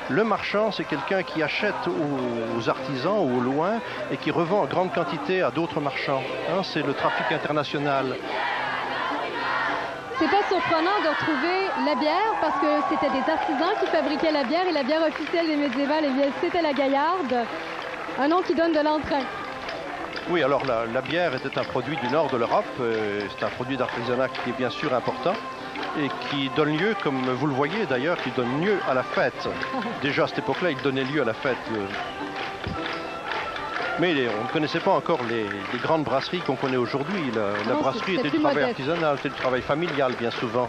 Le marchand, c'est quelqu'un qui achète aux artisans ou au loin et qui revend en grande quantité à d'autres marchands. C'est le trafic international.
C'est pas surprenant de retrouver la bière parce que c'était des artisans qui fabriquaient la bière et la bière officielle des médiévales, c'était la Gaillarde, un nom qui donne de l'entrain.
Oui, alors la bière était un produit du nord de l'Europe. C'est un produit d'artisanat qui est bien sûr important et qui donne lieu, comme vous le voyez d'ailleurs, qui donne lieu à la fête. Déjà à cette époque-là, il donnait lieu à la fête. Mais on ne connaissait pas encore les grandes brasseries qu'on connaît aujourd'hui. La brasserie était du travail artisanal, c'était du travail familial bien souvent.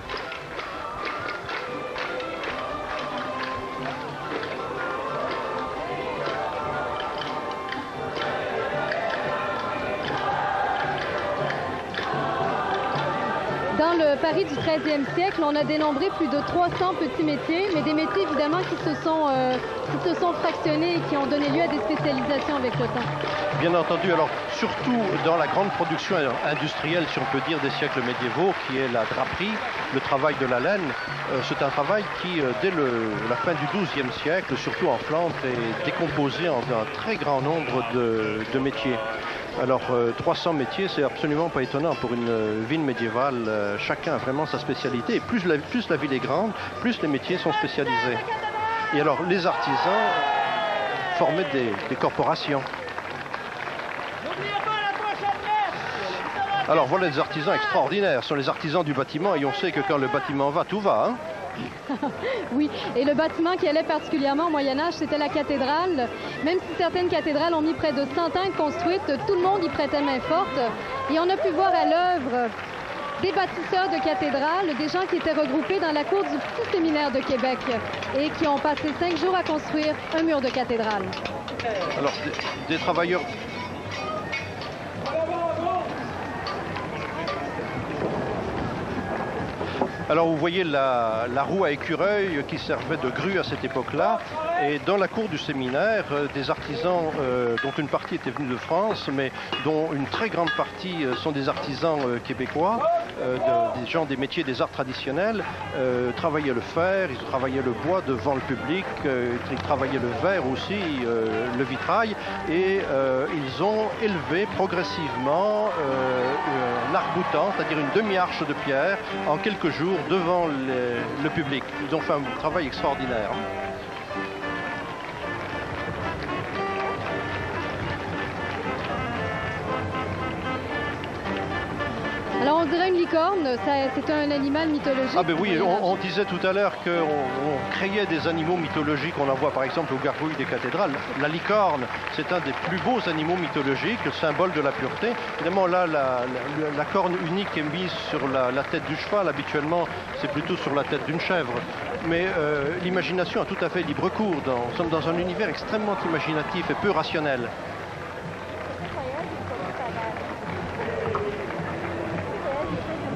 Dans le Paris du 13e siècle, on a dénombré plus de 300 petits métiers, mais des métiers évidemment qui se sont fractionnés et qui ont donné lieu à des spécialisations avec le temps.
Bien entendu, alors surtout dans la grande production industrielle, si on peut dire, des siècles médiévaux, qui est la draperie, le travail de la laine, c'est un travail qui, dès la fin du XIIe siècle, surtout en Flandre, est décomposé en un très grand nombre de métiers. Alors 300 métiers, c'est absolument pas étonnant pour une ville médiévale. Chacun a vraiment sa spécialité. Et plus la ville est grande, plus les métiers sont spécialisés. Et alors les artisans formaient des corporations. Alors voilà des artisans extraordinaires. Ce sont les artisans du bâtiment et on sait que quand le bâtiment va, tout va.
Oui, et le bâtiment qui allait particulièrement au Moyen-Âge, c'était la cathédrale. Même si certaines cathédrales ont mis près de 100 ans à être construites, tout le monde y prêtait main forte. Et on a pu voir à l'œuvre des bâtisseurs de cathédrales, des gens qui étaient regroupés dans la cour du petit séminaire de Québec et qui ont passé 5 jours à construire un mur de cathédrale.
Alors, des travailleurs... Alors vous voyez la roue à écureuil qui servait de grue à cette époque-là. Et dans la cour du séminaire, des artisans, dont une partie était venue de France, mais dont une très grande partie sont des artisans québécois, des gens des métiers des arts traditionnels travaillaient le fer, ils travaillaient le bois devant le public, ils travaillaient le verre aussi, le vitrail, et ils ont élevé progressivement l'arc-boutant, c'est-à-dire une demi-arche de pierre, en quelques jours devant le public. Ils ont fait un travail extraordinaire.
Alors on dirait une licorne, c'est un animal mythologique.
Ah ben oui, on disait tout à l'heure qu'on créait des animaux mythologiques, on en voit par exemple aux gargouilles des cathédrales. La licorne, c'est un des plus beaux animaux mythologiques, le symbole de la pureté. Évidemment là, la corne unique est mise sur la tête du cheval, habituellement c'est plutôt sur la tête d'une chèvre. Mais l'imagination a tout à fait libre cours, nous sommes dans un univers extrêmement imaginatif et peu rationnel.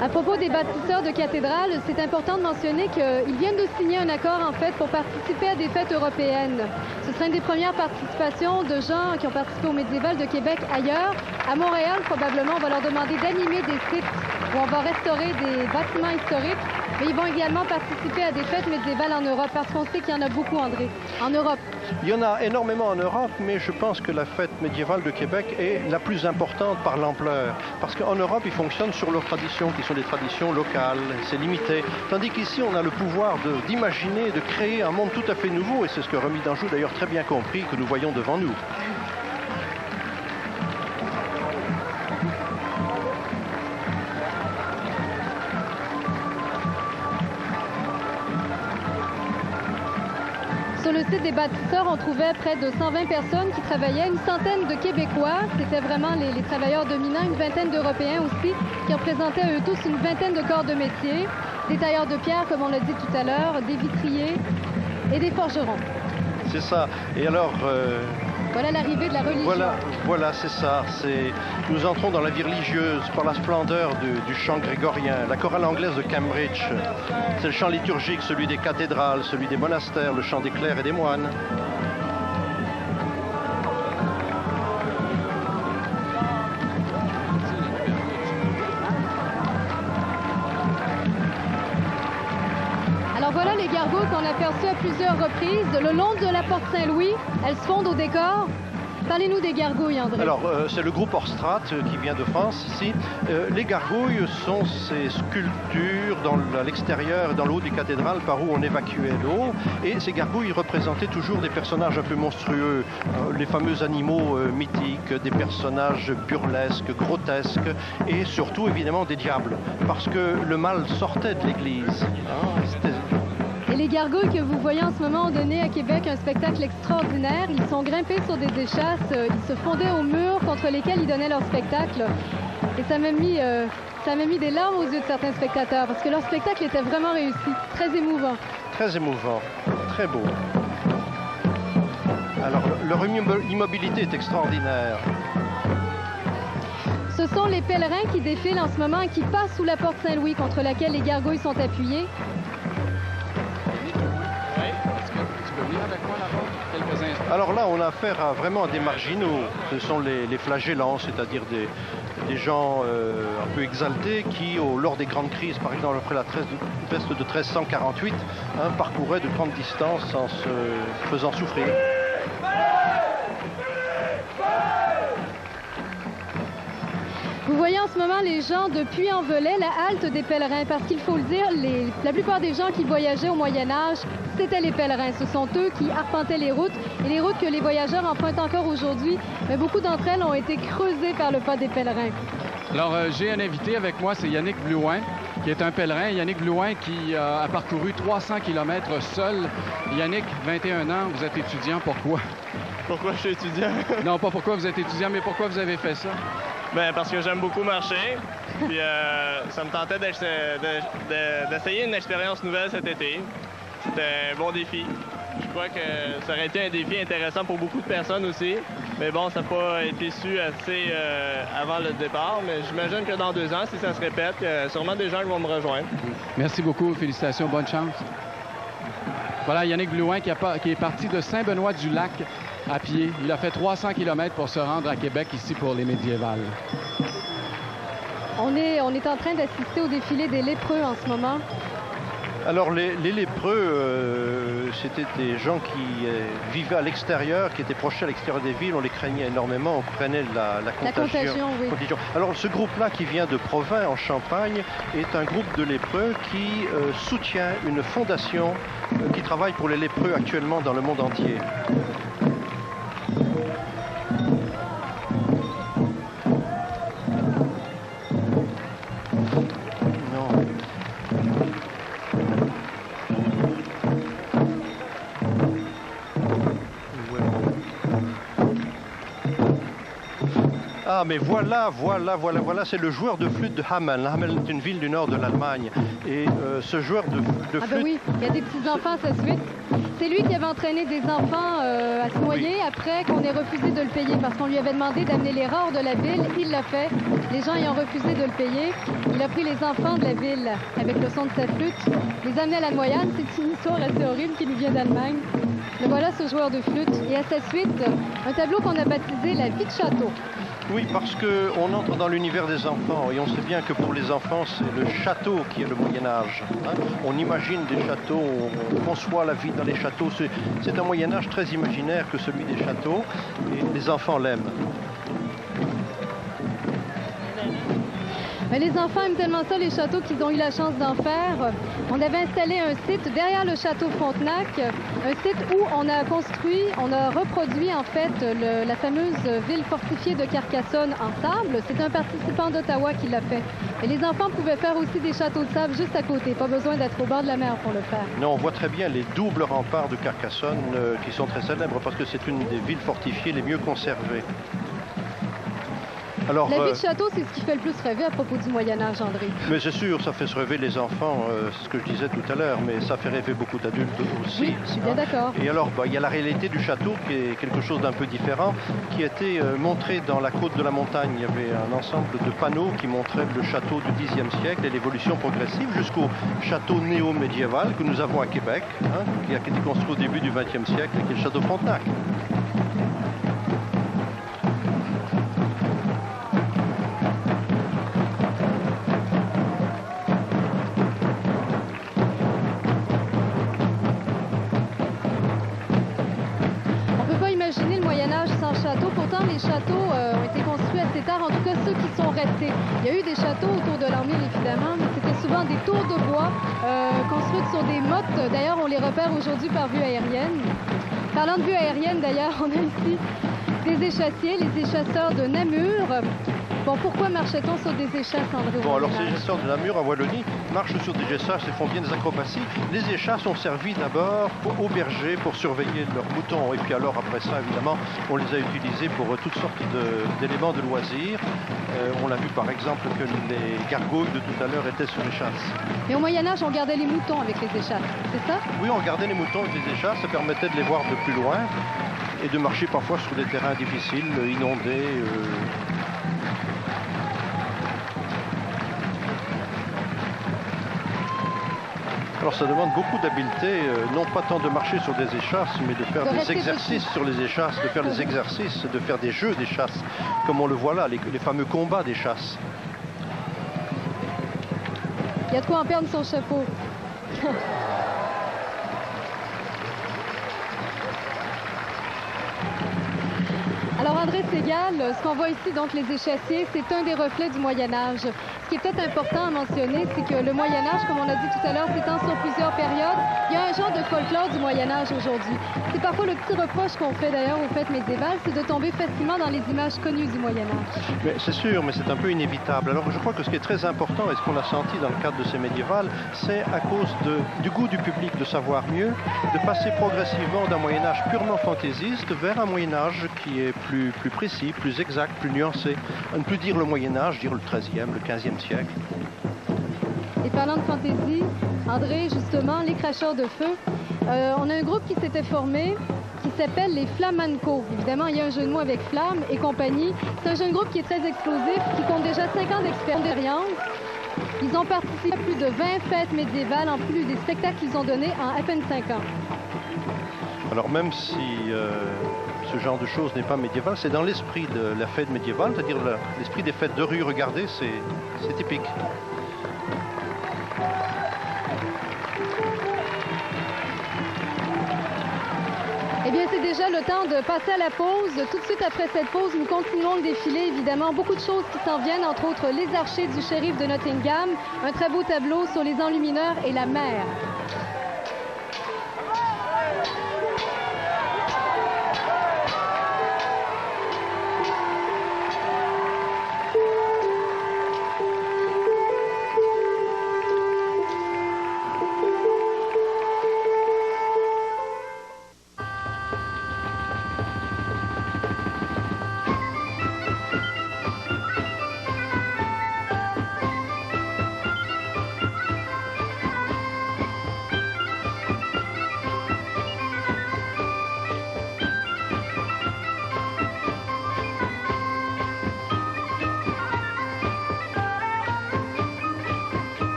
À propos des bâtisseurs de cathédrales, c'est important de mentionner qu'ils viennent de signer un accord en fait pour participer à des fêtes européennes. Ce serait une des premières participations de gens qui ont participé au Médiéval de Québec ailleurs. À Montréal, probablement, on va leur demander d'animer des sites où on va restaurer des bâtiments historiques. Mais ils vont également participer à des fêtes médiévales en Europe, parce qu'on sait qu'il y en a beaucoup, André, en Europe.
Il y en a énormément en Europe, mais je pense que la fête médiévale de Québec est la plus importante par l'ampleur. Parce qu'en Europe, ils fonctionnent sur leurs traditions, qui sont des traditions locales, c'est limité. Tandis qu'ici, on a le pouvoir d'imaginer, de créer un monde tout à fait nouveau, et c'est ce que Remy d'Anjou d'ailleurs très bien compris, que nous voyons devant nous.
Sur le site des bâtisseurs, on trouvait près de 120 personnes qui travaillaient, une centaine de Québécois, c'était vraiment les travailleurs dominants, une vingtaine d'Européens aussi, qui représentaient eux tous une vingtaine de corps de métier, des tailleurs de pierre, comme on l'a dit tout à l'heure, des vitriers et des forgerons.
C'est ça. Et alors...
Voilà l'arrivée de la religion.
Voilà, c'est ça. Nous entrons dans la vie religieuse par la splendeur du chant grégorien. La chorale anglaise de Cambridge, c'est le chant liturgique, celui des cathédrales, celui des monastères, le chant des clercs et des moines.
Alors voilà les gargouilles qu'on a aperçues à plusieurs reprises. Le long de la porte Saint-Louis, elles se fondent au décor. Parlez-nous des gargouilles, André.
Alors, c'est le groupe Orstrat qui vient de France, ici. Les gargouilles sont ces sculptures à l'extérieur, dans le haut des cathédrales, par où on évacuait l'eau. Et ces gargouilles représentaient toujours des personnages un peu monstrueux, les fameux animaux mythiques, des personnages burlesques, grotesques, et surtout, évidemment, des diables, parce que le mal sortait de l'Église.
Et les gargouilles que vous voyez en ce moment ont donné à Québec un spectacle extraordinaire. Ils sont grimpés sur des échasses, ils se fondaient aux murs contre lesquels ils donnaient leur spectacle. Et ça m'a mis des larmes aux yeux de certains spectateurs, parce que leur spectacle était vraiment réussi, très émouvant.
Très émouvant, très beau. Alors, leur immobilité est extraordinaire.
Ce sont les pèlerins qui défilent en ce moment et qui passent sous la porte Saint-Louis, contre laquelle les gargouilles sont appuyées.
Alors là, on a affaire vraiment à des marginaux. Ce sont les flagellants, c'est-à-dire des gens un peu exaltés qui, lors des grandes crises, par exemple après la peste de 1348, parcouraient de grandes distances en se faisant souffrir.
Vous voyez en ce moment les gens de Puy-en-Velay, la halte des pèlerins, parce qu'il faut le dire, la plupart des gens qui voyageaient au Moyen-Âge, c'était les pèlerins. Ce sont eux qui arpentaient les routes, et les routes que les voyageurs empruntent encore aujourd'hui, mais beaucoup d'entre elles ont été creusées par le pas des pèlerins.
Alors, j'ai un invité avec moi, c'est Yannick Blouin, qui est un pèlerin. Yannick Blouin qui a parcouru 300 km seul. Yannick, 21 ans, vous êtes étudiant, pourquoi?
Pourquoi je suis étudiant?
Non, pas pourquoi vous êtes étudiant, mais pourquoi vous avez fait ça?
Ben parce que j'aime beaucoup marcher, puis ça me tentait d'essayer une expérience nouvelle cet été. C'était un bon défi. Je crois que ça aurait été un défi intéressant pour beaucoup de personnes aussi. Mais bon, ça n'a pas été su assez avant le départ. Mais j'imagine que dans 2 ans, si ça se répète, il y a sûrement des gens qui vont me rejoindre.
Merci beaucoup. Félicitations. Bonne chance. Voilà Yannick Blouin qui est parti de Saint-Benoît-du-Lac à pied. Il a fait 300 km pour se rendre à Québec ici pour les médiévales.
On est en train d'assister au défilé des lépreux en ce moment.
Alors les lépreux, c'était des gens qui vivaient à l'extérieur, qui étaient proches à l'extérieur des villes. On les craignait énormément, on craignait la contagion.
Oui.
Alors ce groupe-là qui vient de Provins en Champagne est un groupe de lépreux qui soutient une fondation qui travaille pour les lépreux actuellement dans le monde entier. Ah, mais voilà, c'est le joueur de flûte de Hameln. Hameln est une ville du nord de l'Allemagne. Et ce joueur de flûte...
Ah ben oui, il y a des petits-enfants à sa suite. C'est lui qui avait entraîné des enfants à se noyer après qu'on ait refusé de le payer parce qu'on lui avait demandé d'amener les rats hors de la ville. Il l'a fait. Les gens y ont refusé de le payer. Il a pris les enfants de la ville avec le son de sa flûte, les amener à la Noyade. C'est une histoire assez horrible qui nous vient d'Allemagne. Mais voilà ce joueur de flûte. Et à sa suite, un tableau qu'on a baptisé La vie de château.
Oui, parce qu'on entre dans l'univers des enfants et on sait bien que pour les enfants, c'est le château qui est le Moyen-Âge. Hein. On imagine des châteaux, on conçoit la vie dans les châteaux. C'est un Moyen-Âge très imaginaire que celui des châteaux et les enfants l'aiment.
Mais les enfants aiment tellement ça, les châteaux, qu'ils ont eu la chance d'en faire. On avait installé un site derrière le château Frontenac, un site où on a reproduit en fait la fameuse ville fortifiée de Carcassonne en sable. C'est un participant d'Ottawa qui l'a fait. Et les enfants pouvaient faire aussi des châteaux de sable juste à côté. Pas besoin d'être au bord de la mer pour le faire.
Non, on voit très bien les doubles remparts de Carcassonne qui sont très célèbres parce que c'est une des villes fortifiées les mieux conservées. Alors,
la vie de château, c'est ce qui fait le plus rêver à propos du Moyen-Âge, André.
Mais c'est sûr, ça fait se rêver les enfants, c'est ce que je disais tout à l'heure, mais ça fait rêver beaucoup d'adultes aussi.
Oui, je suis bien d'accord.
Et alors, il y a la réalité du château qui est quelque chose d'un peu différent, qui a été montré dans la côte de la montagne. Il y avait un ensemble de panneaux qui montraient le château du Xe siècle et l'évolution progressive jusqu'au château néo-médiéval que nous avons à Québec, hein, qui a été construit au début du XXe siècle, qui est le château Frontenac.
Pourtant, les châteaux ont été construits assez tard, en tout cas ceux qui sont restés. Il y a eu des châteaux autour de l'an 1000, évidemment, mais c'était souvent des tours de bois construites sur des mottes. D'ailleurs, on les repère aujourd'hui par vue aérienne. Parlant de vue aérienne, d'ailleurs, on a ici des échassiers, les échasseurs de Namur. Bon, pourquoi marchait-on sur des échasses, André?
Bon, alors ces échasseurs de Namur en Wallonie marchent sur des échasses et font bien des acrobaties. Les échasses ont servi d'abord aux bergers pour surveiller leurs moutons. Et puis alors, après ça, évidemment, on les a utilisés pour toutes sortes d'éléments de loisirs. On l'a vu, par exemple, que les gargouilles de tout à l'heure étaient sur échasses.
Et au Moyen-Âge, on gardait les moutons avec les échasses, c'est ça?
Oui, on gardait les moutons avec les échasses. Ça permettait de les voir de plus loin et de marcher parfois sur des terrains difficiles, inondés. Alors ça demande beaucoup d'habileté, non pas tant de marcher sur des échasses, mais de faire des exercices sur les échasses, de faire des exercices, de faire des jeux d'échasses, comme on le voit là, les fameux combats d'échasses.
Il y a de quoi en perdre son chapeau. Alors André Ségal, ce qu'on voit ici, donc les échassiers, c'est un des reflets du Moyen-Âge. Ce qui est peut-être important à mentionner, c'est que le Moyen-Âge, comme on a dit tout à l'heure, s'étend sur plusieurs périodes. Il y a un genre de folklore du Moyen-Âge aujourd'hui. C'est parfois le petit reproche qu'on fait d'ailleurs aux fêtes médiévales, c'est de tomber facilement dans les images connues du Moyen-Âge.
C'est sûr, mais c'est un peu inévitable. Alors je crois que ce qui est très important, et ce qu'on a senti dans le cadre de ces médiévales, c'est à cause du goût du public de savoir mieux, de passer progressivement d'un Moyen-Âge purement fantaisiste vers un Moyen-Âge qui est plus précis, plus exact, plus nuancé. À ne plus dire le Moyen-Âge, dire le XIIIe, le XVe siècle.
Et parlant de fantaisie, André, justement, les cracheurs de feu, on a un groupe qui s'était formé qui s'appelle les Flamenco. Évidemment, il y a un jeu de mots avec Flamme et compagnie. C'est un jeune groupe qui est très explosif, qui compte déjà 5 ans d'expérience. Ils ont participé à plus de 20 fêtes médiévales, en plus des spectacles qu'ils ont donnés en à peine 5 ans.
Alors même si ce genre de choses n'est pas médiéval, c'est dans l'esprit de la fête médiévale, c'est-à-dire l'esprit des fêtes de rue. Regardez, c'est typique.
Eh bien, c'est déjà le temps de passer à la pause. Tout de suite après cette pause, nous continuons le défilé, évidemment. Beaucoup de choses qui s'en viennent, entre autres les archers du shérif de Nottingham, un très beau tableau sur les enlumineurs et la mer.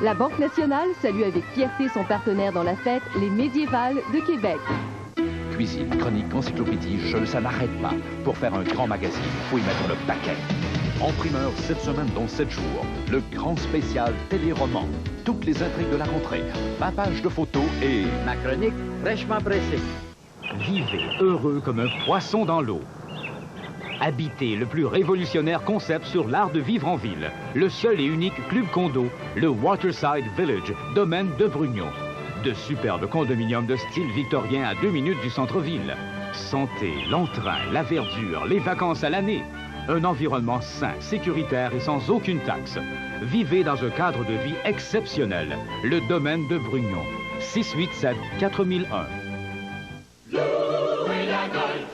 La Banque nationale salue avec fierté son partenaire dans la fête, les Médiévales de Québec.
Cuisine, chronique, encyclopédie, ça n'arrête pas. Pour faire un grand magazine, faut y mettre le paquet. En primeur, cette semaine dans 7 jours, le grand spécial télé-roman. Toutes les intrigues de la rentrée, ma page de photos et...
ma chronique fraîchement pressée. Vivez heureux comme un poisson dans l'eau. Habitez le plus révolutionnaire concept sur l'art de vivre en ville. Le seul et unique club condo, le Waterside Village, domaine de Brugnon. De superbes condominiums de style victorien à 2 minutes du centre-ville. Sentez l'entrain, la verdure, les vacances à l'année. Un environnement sain, sécuritaire et sans aucune taxe. Vivez dans un cadre de vie exceptionnel. Le domaine de Brugnon. 687 4001.
Louer la golf.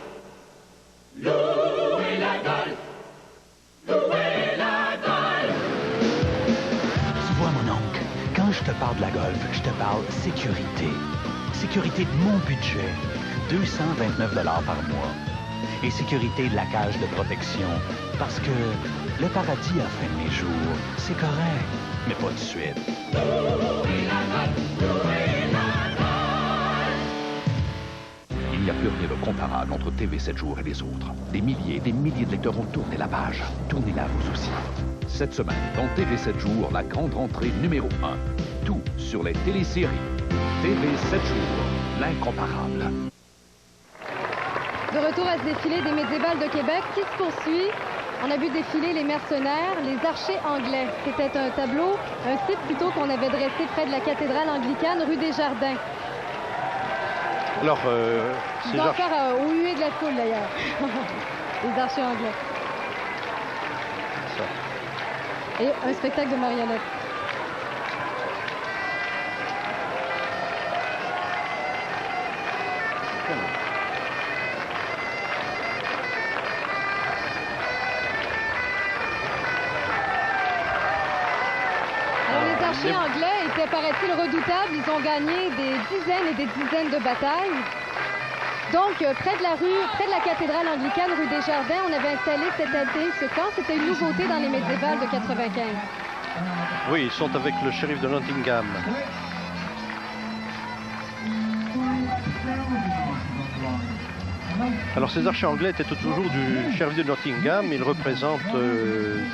Louer la golf. Louer la golf.
Tu vois, mon oncle, quand je te parle de la golf, je te parle sécurité. Sécurité de mon budget. 229 $ par mois. Et sécurité de la cage de protection. Parce que le paradis à la fin de mes jours, c'est correct, mais pas de suite.
Louer la golf. Louer la golf.
Il n'y a plus rien de comparable entre TV 7 jours et les autres. Des milliers de lecteurs ont tourné la page. Tournez-la vous aussi. Cette semaine, dans TV 7 jours, la grande rentrée numéro 1. Tout sur les téléséries. TV 7 jours, l'incomparable.
De retour à ce défilé des Médiévales de Québec qui se poursuit. On a vu défiler les mercenaires, les archers anglais. C'était un tableau, un site plutôt qu'on avait dressé près de la cathédrale anglicane, rue des Jardins.
Alors,
ils ont encore au huée de la foule d'ailleurs, les archers anglais. Ça. Et un spectacle de marionnettes. Les archers anglais étaient, paraît-il, redoutables. Ils ont gagné des dizaines et des dizaines de batailles. Donc, près de la cathédrale anglicane, rue des Jardins, on avait installé cet été ce camp. C'était une nouveauté dans les médiévales de 95.
Oui, ils sont avec le shérif de Nottingham. Alors ces archers anglais étaient toujours du shérif de Nottingham. Ils représentent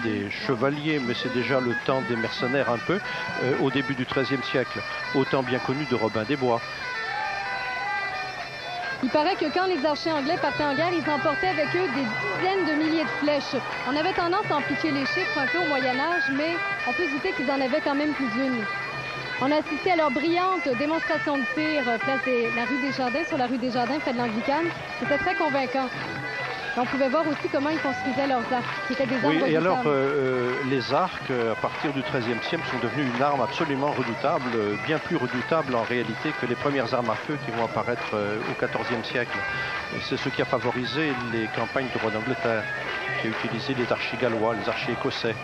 des chevaliers, mais c'est déjà le temps des mercenaires un peu, au début du XIIIe siècle, au temps bien connu de Robin des Bois.
Il paraît que quand les archers anglais partaient en guerre, ils emportaient avec eux des dizaines de milliers de flèches. On avait tendance à amplifier les chiffres un peu au Moyen-Âge, mais on peut se douter qu'ils en avaient quand même plus d'une. On a assisté à leur brillante démonstration de tir place la rue des Jardins, sur la rue des Jardins, près de l'Anglicane. C'était très convaincant. On pouvait voir aussi comment ils construisaient leurs arcs, qui étaient des armes redoutables.
Et alors, les arcs, à partir du XIIIe siècle, sont devenus une arme absolument redoutable, bien plus redoutable en réalité que les premières armes à feu qui vont apparaître au XIVe siècle. Et c'est ce qui a favorisé les campagnes du roi d'Angleterre, qui a utilisé les archers gallois, les archers écossais.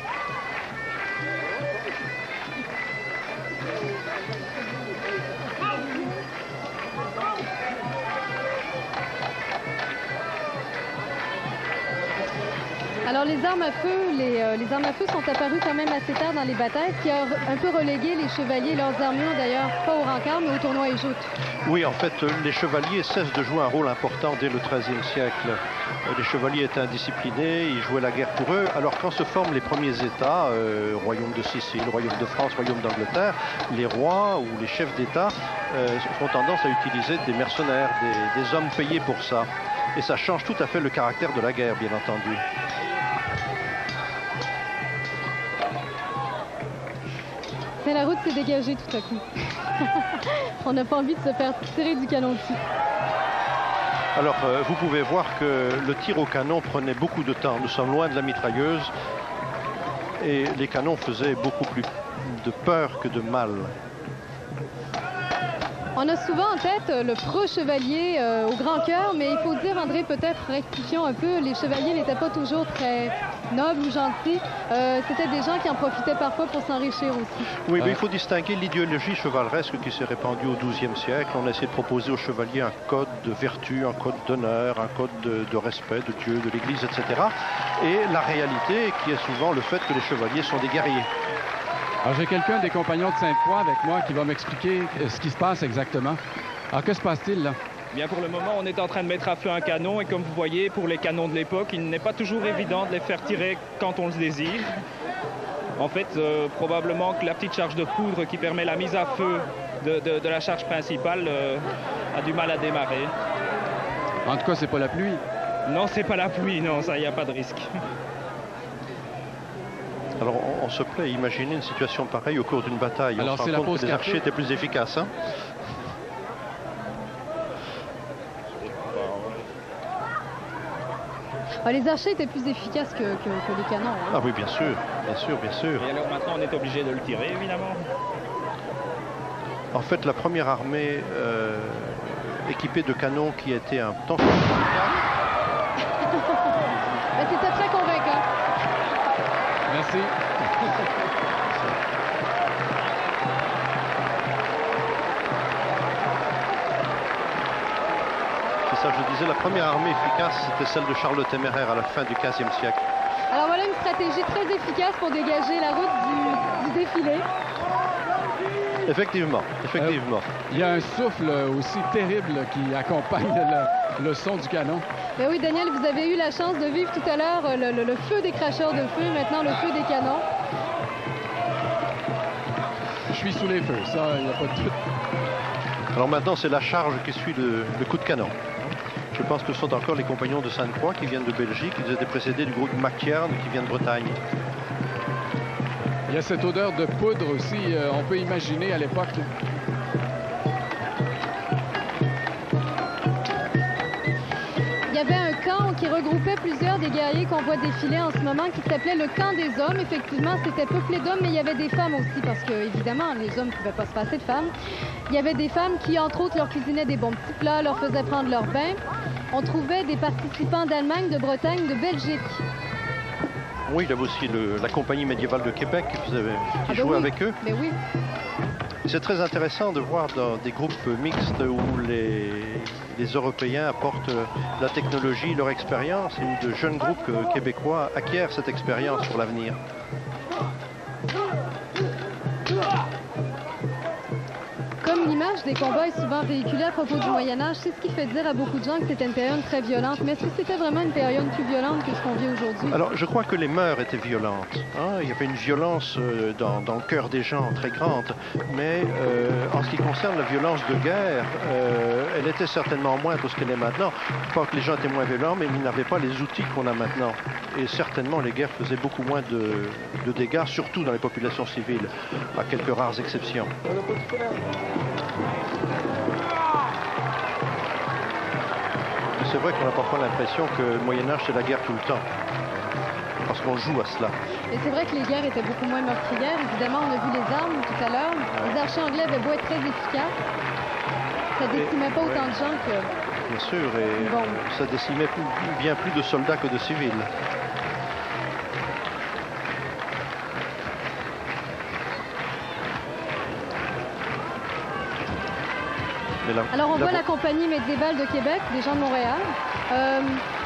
Alors, les armes à feu sont apparues quand même assez tard dans les batailles, ce qui a un peu relégué les chevaliers et leurs armures, d'ailleurs, pas au rencard, mais au tournoi et joutes.
Oui, en fait, les chevaliers cessent de jouer un rôle important dès le XIIIe siècle. Les chevaliers étaient indisciplinés, ils jouaient la guerre pour eux. Alors, quand se forment les premiers États, royaume de Sicile, royaume de France, royaume d'Angleterre, les rois ou les chefs d'État ont tendance à utiliser des mercenaires, des hommes payés pour ça. Et ça change tout à fait le caractère de la guerre, bien entendu.
Mais la route s'est dégagée tout à coup. On n'a pas envie de se faire tirer du canon dessus.
Alors, vous pouvez voir que le tir au canon prenait beaucoup de temps. Nous sommes loin de la mitrailleuse et les canons faisaient beaucoup plus de peur que de mal.
On a souvent en tête le preux chevalier au grand cœur, mais il faut dire, André, peut-être rectifions un peu, les chevaliers n'étaient pas toujours très nobles ou gentils. C'était des gens qui en profitaient parfois pour s'enrichir aussi.
Oui, mais il faut distinguer l'idéologie chevaleresque qui s'est répandue au XIIe siècle. On a essayé de proposer aux chevaliers un code de vertu, un code d'honneur, un code de respect de Dieu, de l'Église, etc. Et la réalité qui est souvent le fait que les chevaliers sont des guerriers.
Alors, j'ai quelqu'un des compagnons de Sainte-Croix avec moi qui va m'expliquer ce qui se passe exactement. Alors, que se passe-t-il là?
Bien, pour le moment, on est en train de mettre à feu un canon et comme vous voyez, pour les canons de l'époque, il n'est pas toujours évident de les faire tirer quand on le désire. En fait, probablement que la petite charge de poudre qui permet la mise à feu de la charge principale a du mal à démarrer.
En tout cas, c'est pas la pluie.
Non, c'est pas la pluie, non, ça, il n'y a pas de risque.
Alors, on se plaît à imaginer une situation pareille au cours d'une bataille.
Alors,
on se rend compte que les archers étaient plus efficaces. Hein?
Les archers étaient plus efficaces que les canons. Hein.
Ah oui, bien sûr, bien sûr, bien sûr.
Et alors maintenant, on est obligé de le tirer, évidemment.
En fait, la première armée équipée de canons qui était un temps...
C'était très convaincant.
Merci.
C'est ça, je disais, la première armée efficace, c'était celle de Charles le Téméraire à la fin du XVe siècle.
Alors voilà une stratégie très efficace pour dégager la route du défilé.
Effectivement, effectivement.
Il y a un souffle aussi terrible qui accompagne le son du canon.
Ben oui, Daniel, vous avez eu la chance de vivre tout à l'heure le feu des cracheurs de feu, maintenant le feu des canons.
Je suis sous les feux, ça, il n'y a pas de doute.
Alors maintenant, c'est la charge qui suit le coup de canon. Je pense que ce sont encore les compagnons de Sainte-Croix qui viennent de Belgique. Ils étaient précédés du groupe MacTiern qui vient de Bretagne.
Il y a cette odeur de poudre aussi, on peut imaginer à l'époque.
Il y avait un camp qui regroupait plusieurs des guerriers qu'on voit défiler en ce moment, qui s'appelait le camp des hommes. Effectivement, c'était peuplé d'hommes, mais il y avait des femmes aussi, parce que, évidemment, les hommes ne pouvaient pas se passer de femmes. Il y avait des femmes qui, entre autres, leur cuisinaient des bons petits plats, leur faisaient prendre leur bain. On trouvait des participants d'Allemagne, de Bretagne, de Belgique.
Oui, il y avait aussi la compagnie médiévale de Québec qui jouait avec eux.
Mais oui.
C'est très intéressant de voir dans des groupes mixtes où les Européens apportent la technologie, leur expérience, et où de jeunes groupes québécois acquièrent cette expérience pour l'avenir.
Comme l'image des combats est souvent véhiculée à propos du Moyen-Âge, c'est ce qui fait dire à beaucoup de gens que c'était une période très violente. Mais est-ce que c'était vraiment une période plus violente que ce qu'on vit aujourd'hui?
Alors, je crois que les mœurs étaient violentes. Hein? Il y avait une violence dans le cœur des gens très grande. Mais en ce qui concerne la violence de guerre, elle était certainement moindre que ce qu'elle est maintenant. Pas que les gens étaient moins violents, mais ils n'avaient pas les outils qu'on a maintenant. Et certainement, les guerres faisaient beaucoup moins de dégâts, surtout dans les populations civiles, à quelques rares exceptions. C'est vrai qu'on a parfois l'impression que le Moyen-Âge, c'est la guerre tout le temps, parce qu'on joue à cela.
Et c'est vrai que les guerres étaient beaucoup moins meurtrières. Évidemment, on a vu les armes tout à l'heure. Les archers anglais avaient beau être très efficaces, ça décimait pas autant de gens que...
Bien sûr, et ça décimait bien plus de soldats que de civils. Mais
Alors on voit la compagnie médiévale de Québec, des gens de Montréal.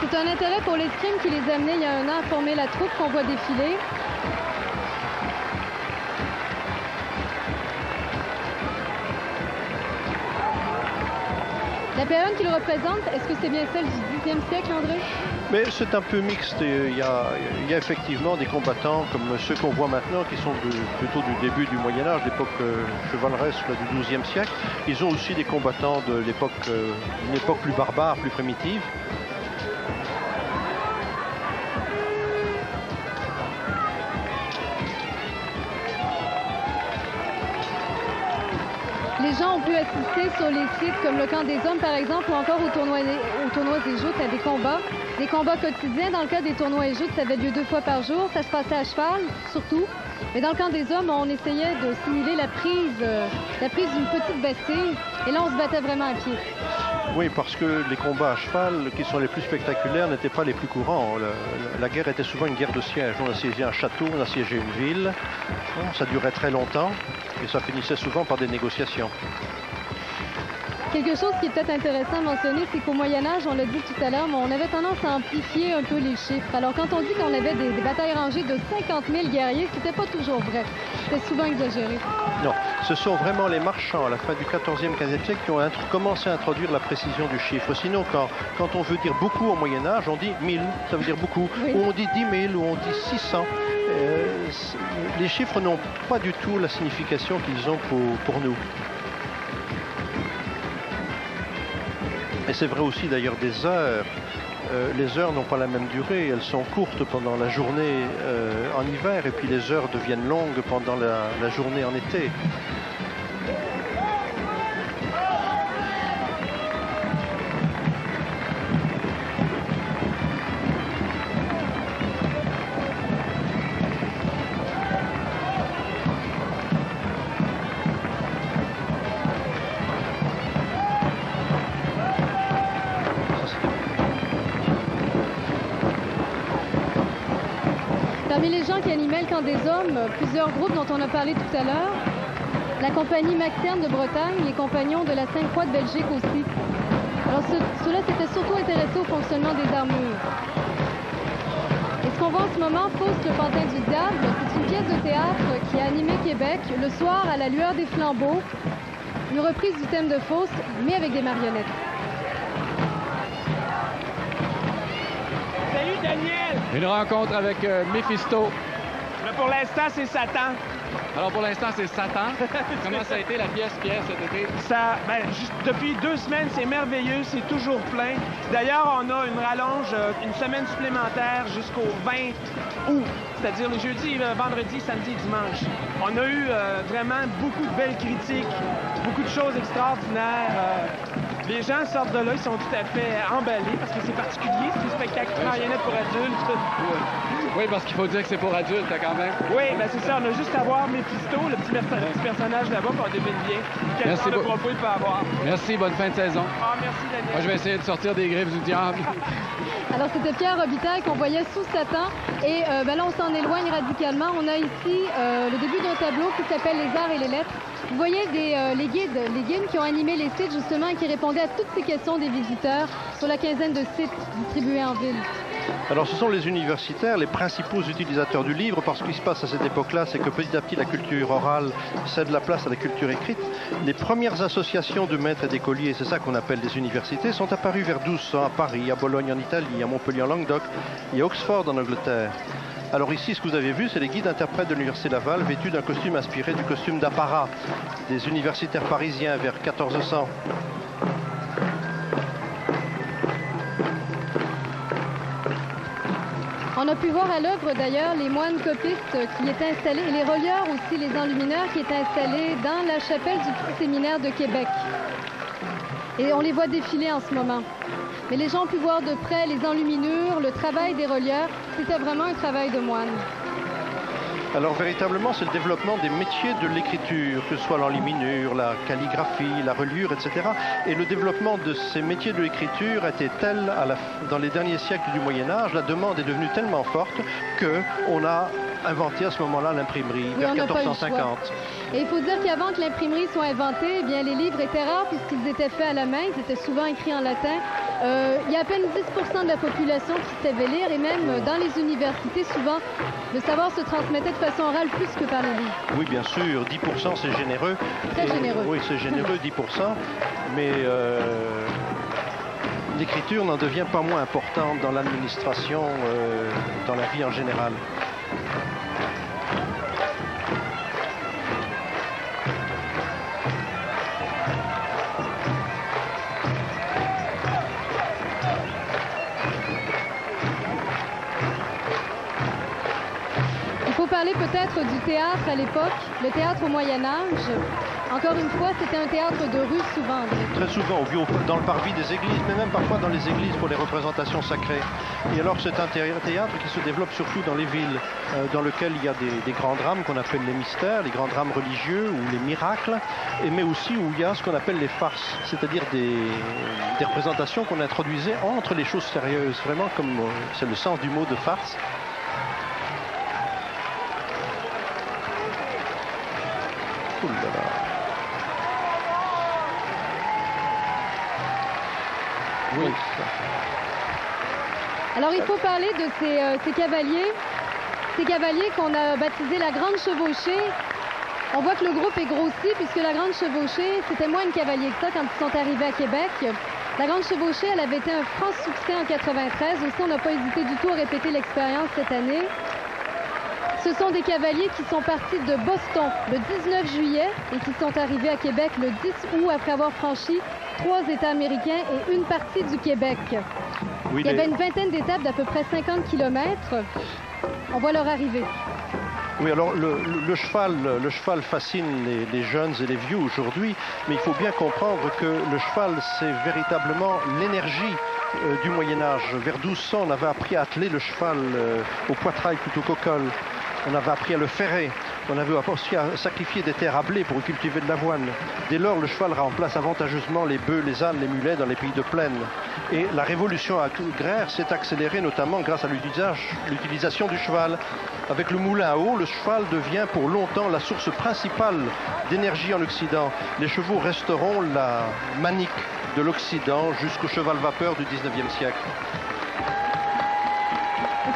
C'est un intérêt pour l'escrime qui les a amenés il y a un an à former la troupe qu'on voit défiler. La période qu'il représente, est-ce que c'est bien celle du 10e siècle, André?
Mais c'est un peu mixte. Il y a effectivement des combattants comme ceux qu'on voit maintenant qui sont plutôt du début du Moyen-Âge, l'époque chevaleresque du 12e siècle. Ils ont aussi des combattants de l'époque, une époque plus barbare, plus primitive.
Les gens ont pu assister sur les sites comme le Camp des Hommes, par exemple, ou encore au tournoi des joutes à des combats quotidiens. Dans le cas des tournois et joutes, ça avait lieu 2 fois par jour. Ça se passait à cheval, surtout. Mais dans le Camp des Hommes, on essayait de simuler la prise d'une petite bastille. Et là, on se battait vraiment à pied.
Oui, parce que les combats à cheval, qui sont les plus spectaculaires, n'étaient pas les plus courants. La guerre était souvent une guerre de siège. On assiégeait un château, on assiégeait une ville. Ça durait très longtemps et ça finissait souvent par des négociations.
Quelque chose qui est peut-être intéressant à mentionner, c'est qu'au Moyen-Âge, on l'a dit tout à l'heure, mais on avait tendance à amplifier un peu les chiffres. Alors quand on dit qu'on avait des batailles rangées de 50 000 guerriers, c'était pas toujours vrai. C'était souvent exagéré.
Non, ce sont vraiment les marchands à la fin du 14e, 15e siècle qui ont commencé à introduire la précision du chiffre. Sinon, quand on veut dire beaucoup au Moyen-Âge, on dit 1000, ça veut dire beaucoup. Oui. Ou on dit 10 000, ou on dit 600. Les chiffres n'ont pas du tout la signification qu'ils ont pour nous. Et c'est vrai aussi d'ailleurs des heures. Les heures n'ont pas la même durée, elles sont courtes pendant la journée en hiver et puis les heures deviennent longues pendant la journée en été.
Parmi les gens qui animaient le Camp des Hommes, plusieurs groupes dont on a parlé tout à l'heure, la compagnie Maxerne de Bretagne, les compagnons de la Sainte-Croix de Belgique aussi. Alors ceux-là s'étaient surtout intéressés au fonctionnement des armures. Et ce qu'on voit en ce moment, Faust, le pantin du diable, c'est une pièce de théâtre qui a animé Québec le soir à la lueur des flambeaux, une reprise du thème de Faust, mais avec des marionnettes.
Salut Daniel!
Une rencontre avec Méphisto.
Mais pour l'instant, c'est Satan.
Alors pour l'instant, c'est Satan. Comment ça a été la pièce, Pierre, cet été?
Depuis 2 semaines, c'est merveilleux, c'est toujours plein. D'ailleurs, on a une rallonge, une semaine supplémentaire jusqu'au 20 août, c'est-à-dire le jeudi, vendredi, samedi et dimanche. On a eu vraiment beaucoup de belles critiques, beaucoup de choses extraordinaires. Les gens sortent de là, ils sont tout à fait emballés parce que c'est particulier, c'est un spectacle de marionnettes pour adultes.
Oui, parce qu'il faut dire que c'est pour adultes quand même.
Oui, ben c'est ça, on a juste à voir Méphisto, le petit personnage là-bas, puis on devine bien quel genre de propos il peut avoir.
Merci, bonne fin de saison.
Ah, merci Daniel.
Moi, je vais essayer de sortir des griffes du diable.
Alors, c'était Pierre Robitaille qu'on voyait sous Satan. Et là, on s'en éloigne radicalement. On a ici le début d'un tableau qui s'appelle Les Arts et les Lettres. Vous voyez les guides qui ont animé les sites, justement, et qui répondaient à toutes ces questions des visiteurs sur la quinzaine de sites distribués en ville.
Alors ce sont les universitaires, les principaux utilisateurs du livre, parce que ce qui se passe à cette époque-là, c'est que petit à petit la culture orale cède la place à la culture écrite. Les premières associations de maîtres et d'écoliers, c'est ça qu'on appelle des universités, sont apparues vers 1200 à Paris, à Bologne en Italie, à Montpellier en Languedoc et à Oxford en Angleterre. Alors ici, ce que vous avez vu, c'est les guides interprètes de l'Université Laval vêtus d'un costume inspiré du costume d'apparat des universitaires parisiens vers 1400.
On a pu voir à l'œuvre d'ailleurs les moines copistes qui étaient installés, et les relieurs aussi, les enlumineurs qui étaient installés dans la chapelle du petit séminaire de Québec. Et on les voit défiler en ce moment. Mais les gens ont pu voir de près les enluminures, le travail des relieurs. C'était vraiment un travail de moine.
Alors véritablement, c'est le développement des métiers de l'écriture, que ce soit l'enluminure, la calligraphie, la reliure, etc. Et le développement de ces métiers de l'écriture était tel, dans les derniers siècles du Moyen-Âge, la demande est devenue tellement forte qu'on a inventé à ce moment-là l'imprimerie, vers 1450.
Et il faut dire qu'avant que l'imprimerie soit inventée, eh bien, les livres étaient rares puisqu'ils étaient faits à la main, ils étaient souvent écrits en latin. Il y a à peine 10% de la population qui savait lire et même dans les universités, souvent, le savoir se transmettait de façon orale plus que par les livres.
Oui, bien sûr, 10% c'est généreux.
Très généreux.
Oui, c'est généreux, 10%, mais l'écriture n'en devient pas moins importante dans l'administration, dans la vie en général.
Il faut parler peut-être du théâtre à l'époque, le théâtre au Moyen-Âge. Encore une fois, c'était un théâtre de rue souvent.
Très souvent, dans le parvis des églises, mais même parfois dans les églises pour les représentations sacrées. Et alors c'est un théâtre qui se développe surtout dans les villes, dans lequel il y a des grands drames qu'on appelle les mystères, les grands drames religieux ou les miracles, mais aussi où il y a ce qu'on appelle les farces, c'est-à-dire des représentations qu'on introduisait entre les choses sérieuses, vraiment comme c'est le sens du mot de farce. Ouh là là.
Oui. Alors il faut parler de ces cavaliers qu'on a baptisés la Grande Chevauchée. On voit que le groupe est grossi puisque la Grande Chevauchée, c'était moins de cavaliers que ça quand ils sont arrivés à Québec. La Grande Chevauchée, elle avait été un franc succès en 93. Aussi, on n'a pas hésité du tout à répéter l'expérience cette année. Ce sont des cavaliers qui sont partis de Boston le 19 juillet et qui sont arrivés à Québec le 10 août après avoir franchi 3 États américains et une partie du Québec.
Oui,
il y avait une vingtaine d'étapes d'à peu près 50 km. On voit leur arrivée.
Oui, alors le cheval fascine les jeunes et les vieux aujourd'hui, mais il faut bien comprendre que le cheval, c'est véritablement l'énergie du Moyen-Âge. Vers 1200, on avait appris à atteler le cheval au poitrail plutôt qu'au col. On avait appris à le ferrer. On avait aussi à sacrifier des terres à blé pour cultiver de l'avoine. Dès lors, le cheval remplace avantageusement les bœufs, les ânes, les mulets dans les pays de plaine. Et la révolution agraire s'est accélérée notamment grâce à l'utilisation du cheval. Avec le moulin à eau, le cheval devient pour longtemps la source principale d'énergie en Occident. Les chevaux resteront la manique de l'Occident jusqu'au cheval vapeur du 19e siècle.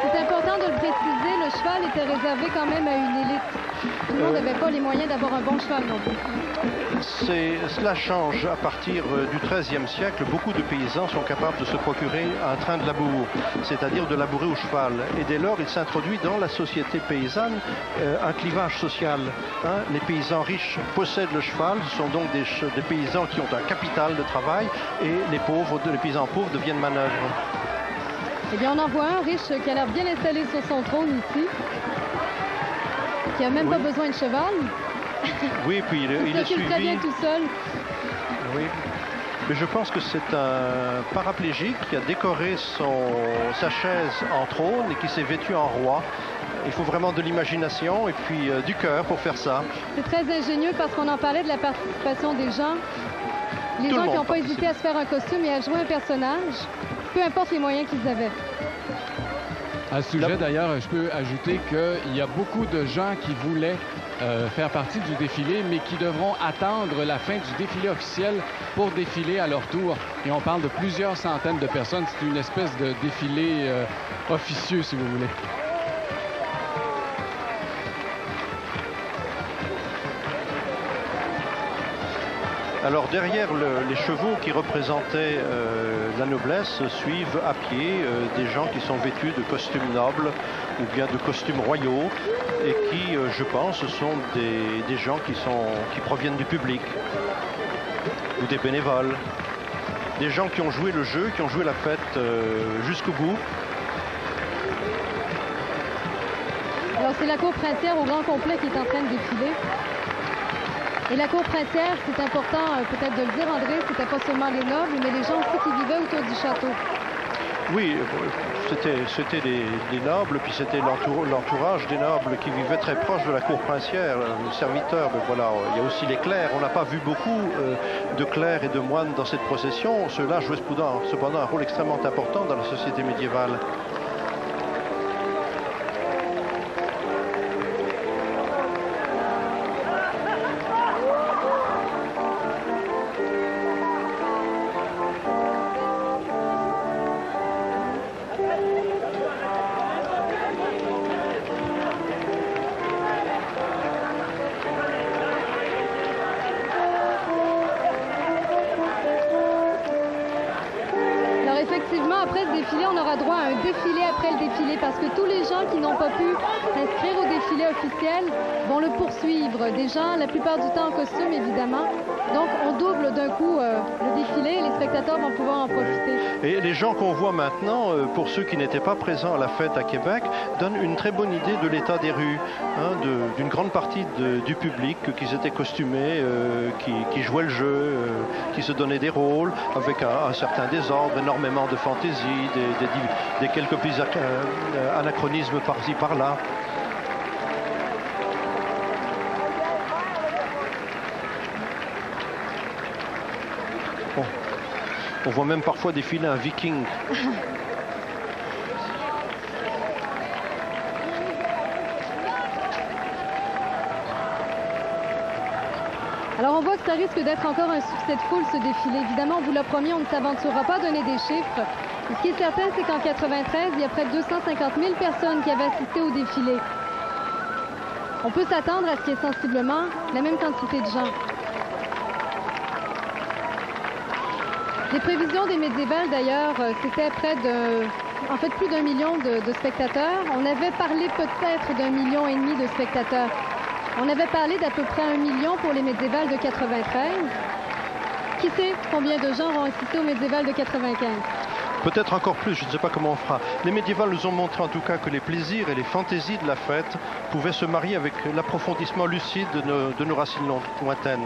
C'est important de le préciser, le cheval était réservé quand même à une élite. Tout le monde n'avait pas les moyens d'avoir un bon cheval non plus.
Cela change à partir du XIIIe siècle. Beaucoup de paysans sont capables de se procurer un train de labour, c'est-à-dire de labourer au cheval. Et dès lors, il s'introduit dans la société paysanne un clivage social. Les paysans riches possèdent le cheval, ce sont donc des paysans qui ont un capital de travail, et les paysans pauvres deviennent manœuvres.
Eh bien, on en voit un riche qui a l'air bien installé sur son trône ici, qui n'a même pas besoin de cheval.
Oui, puis il est suivi.
Très bien tout seul.
Oui, mais je pense que c'est un paraplégique qui a décoré sa chaise en trône et qui s'est vêtu en roi. Il faut vraiment de l'imagination et puis du cœur pour faire ça.
C'est très ingénieux parce qu'on en parlait de la participation des gens. Les gens qui n'ont pas hésité à se faire un costume et à jouer un personnage, peu importe les moyens qu'ils avaient.
À ce sujet, d'ailleurs, je peux ajouter qu'il y a beaucoup de gens qui voulaient faire partie du défilé, mais qui devront attendre la fin du défilé officiel pour défiler à leur tour. Et on parle de plusieurs centaines de personnes. C'est une espèce de défilé officieux, si vous voulez.
Alors derrière les chevaux qui représentaient la noblesse suivent à pied des gens qui sont vêtus de costumes nobles ou bien de costumes royaux et qui, je pense, sont des gens qui proviennent du public ou des bénévoles. Des gens qui ont joué le jeu, qui ont joué la fête jusqu'au bout.
Alors c'est la cour princière au grand complet qui est en train de défiler. Et la cour princière, c'est important peut-être de le dire, André, c'était pas seulement les nobles, mais les gens aussi qui vivaient autour du château.
Oui, c'était les nobles, puis c'était l'entourage des nobles qui vivaient très proche de la cour princière, les serviteurs. Mais voilà, il y a aussi les clercs. On n'a pas vu beaucoup de clercs et de moines dans cette procession. Ceux-là jouaient cependant un rôle extrêmement important dans la société médiévale.
du défilé, on aura droit à un défilé après le défilé parce que tous les gens qui n'ont pas pu s'inscrire au défilé officiel vont le poursuivre. Des gens, la plupart du temps en costume, évidemment. Donc, on double d'un coup le défilé et les spectateurs vont pouvoir en profiter.
Et les gens qu'on voit maintenant, pour ceux qui n'étaient pas présents à la fête à Québec, donnent une très bonne idée de l'état des rues, hein, d'une grande partie du public qui étaient costumés, qui jouaient le jeu, qui se donnaient des rôles avec un certain désordre, énormément de fantaisie, des quelques petits anachronismes par-ci par-là. Bon. On voit même parfois défiler un viking.
Alors on voit que ça risque d'être encore un succès de foule ce défilé. Évidemment, on vous l'a promis, on ne s'aventurera pas à donner des chiffres. Et ce qui est certain, c'est qu'en 93, il y a près de 250 000 personnes qui avaient assisté au défilé. On peut s'attendre à ce qu'il y ait sensiblement la même quantité de gens. Les prévisions des médiévales, d'ailleurs, c'était près de... En fait, plus d'1 million de spectateurs. On avait parlé peut-être d'1,5 million de spectateurs. On avait parlé d'à peu près 1 million pour les médiévales de 93. Qui sait combien de gens vont assister aux médiévales de 95?
Peut-être encore plus, je ne sais pas comment on fera. Les médiévales nous ont montré en tout cas que les plaisirs et les fantaisies de la fête pouvaient se marier avec l'approfondissement lucide de nos racines lointaines.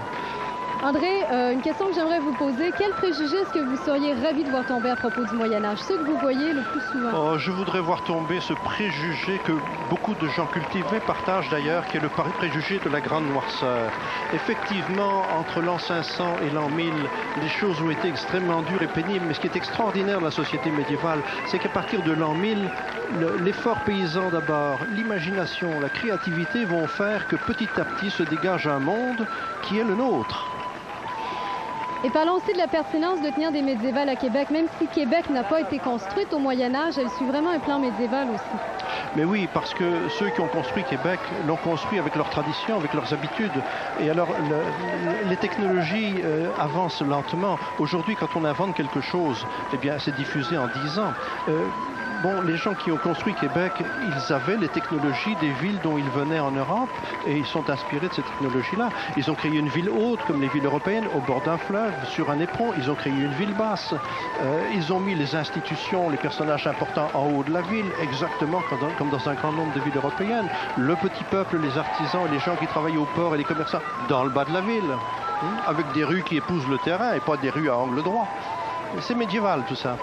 André, une question que j'aimerais vous poser. Quel préjugé est-ce que vous seriez ravi de voir tomber à propos du Moyen-Âge? Ceux que vous voyez le plus souvent.
Oh, je voudrais voir tomber ce préjugé que beaucoup de gens cultivés partagent d'ailleurs, qui est le préjugé de la grande noirceur. Effectivement, entre l'an 500 et l'an 1000, les choses ont été extrêmement dures et pénibles. Mais ce qui est extraordinaire de la société médiévale, c'est qu'à partir de l'an 1000, l'effort paysan d'abord, l'imagination, la créativité vont faire que petit à petit se dégage un monde qui est le nôtre.
Et parlons aussi de la pertinence de tenir des médiévales à Québec. Même si Québec n'a pas été construite au Moyen-Âge, elle suit vraiment un plan médiéval aussi.
Mais oui, parce que ceux qui ont construit Québec l'ont construit avec leurs traditions, avec leurs habitudes. Et alors, les technologies avancent lentement. Aujourd'hui, quand on invente quelque chose, eh bien, c'est diffusé en 10 ans. Bon, les gens qui ont construit Québec, ils avaient les technologies des villes dont ils venaient en Europe et ils sont inspirés de ces technologies-là. Ils ont créé une ville haute, comme les villes européennes, au bord d'un fleuve, sur un éperon. Ils ont créé une ville basse. Ils ont mis les institutions, les personnages importants en haut de la ville, exactement comme dans un grand nombre de villes européennes. Le petit peuple, les artisans, les gens qui travaillent au port et les commerçants, dans le bas de la ville, avec des rues qui épousent le terrain et pas des rues à angle droit. C'est médiéval, tout ça.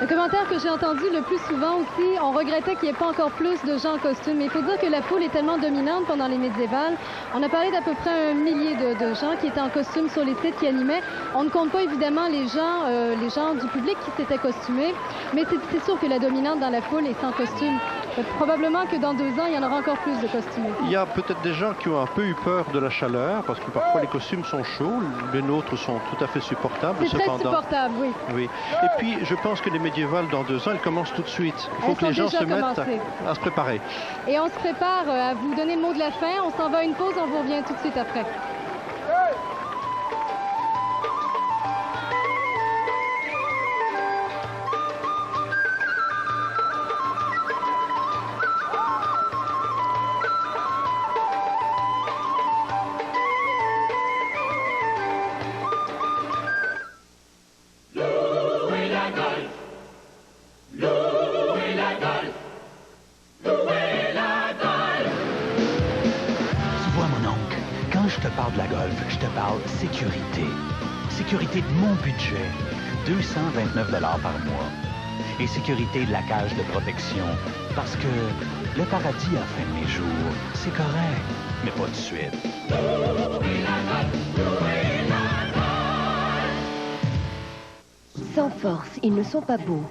Le commentaire que j'ai entendu le plus souvent aussi, on regrettait qu'il n'y ait pas encore plus de gens en costume. Mais il faut dire que la foule est tellement dominante pendant les médiévales. On a parlé d'à peu près 1 millier de gens qui étaient en costume sur les sites qui animaient. On ne compte pas évidemment les gens du public qui s'étaient costumés. Mais c'est sûr que la dominante dans la foule est sans costume. Probablement que dans 2 ans, il y en aura encore plus de costumés.
Il y a peut-être des gens qui ont un peu eu peur de la chaleur, parce que parfois les costumes sont chauds, les nôtres sont tout à fait supportables.
C'est très supportable, oui.
Oui. Et puis, je pense que les médiévales, dans 2 ans, elles commencent tout de suite. Il faut que les gens se mettent à se préparer.
Et on se prépare à vous donner le mot de la fin. On s'en va à une pause, on vous revient tout de suite après.
Sécurité. Sécurité de mon budget, 229 $ par mois. Et sécurité de la cage de protection, parce que le paradis à la fin de mes jours, c'est correct, mais pas de suite.
Sans force, ils ne sont pas beaux.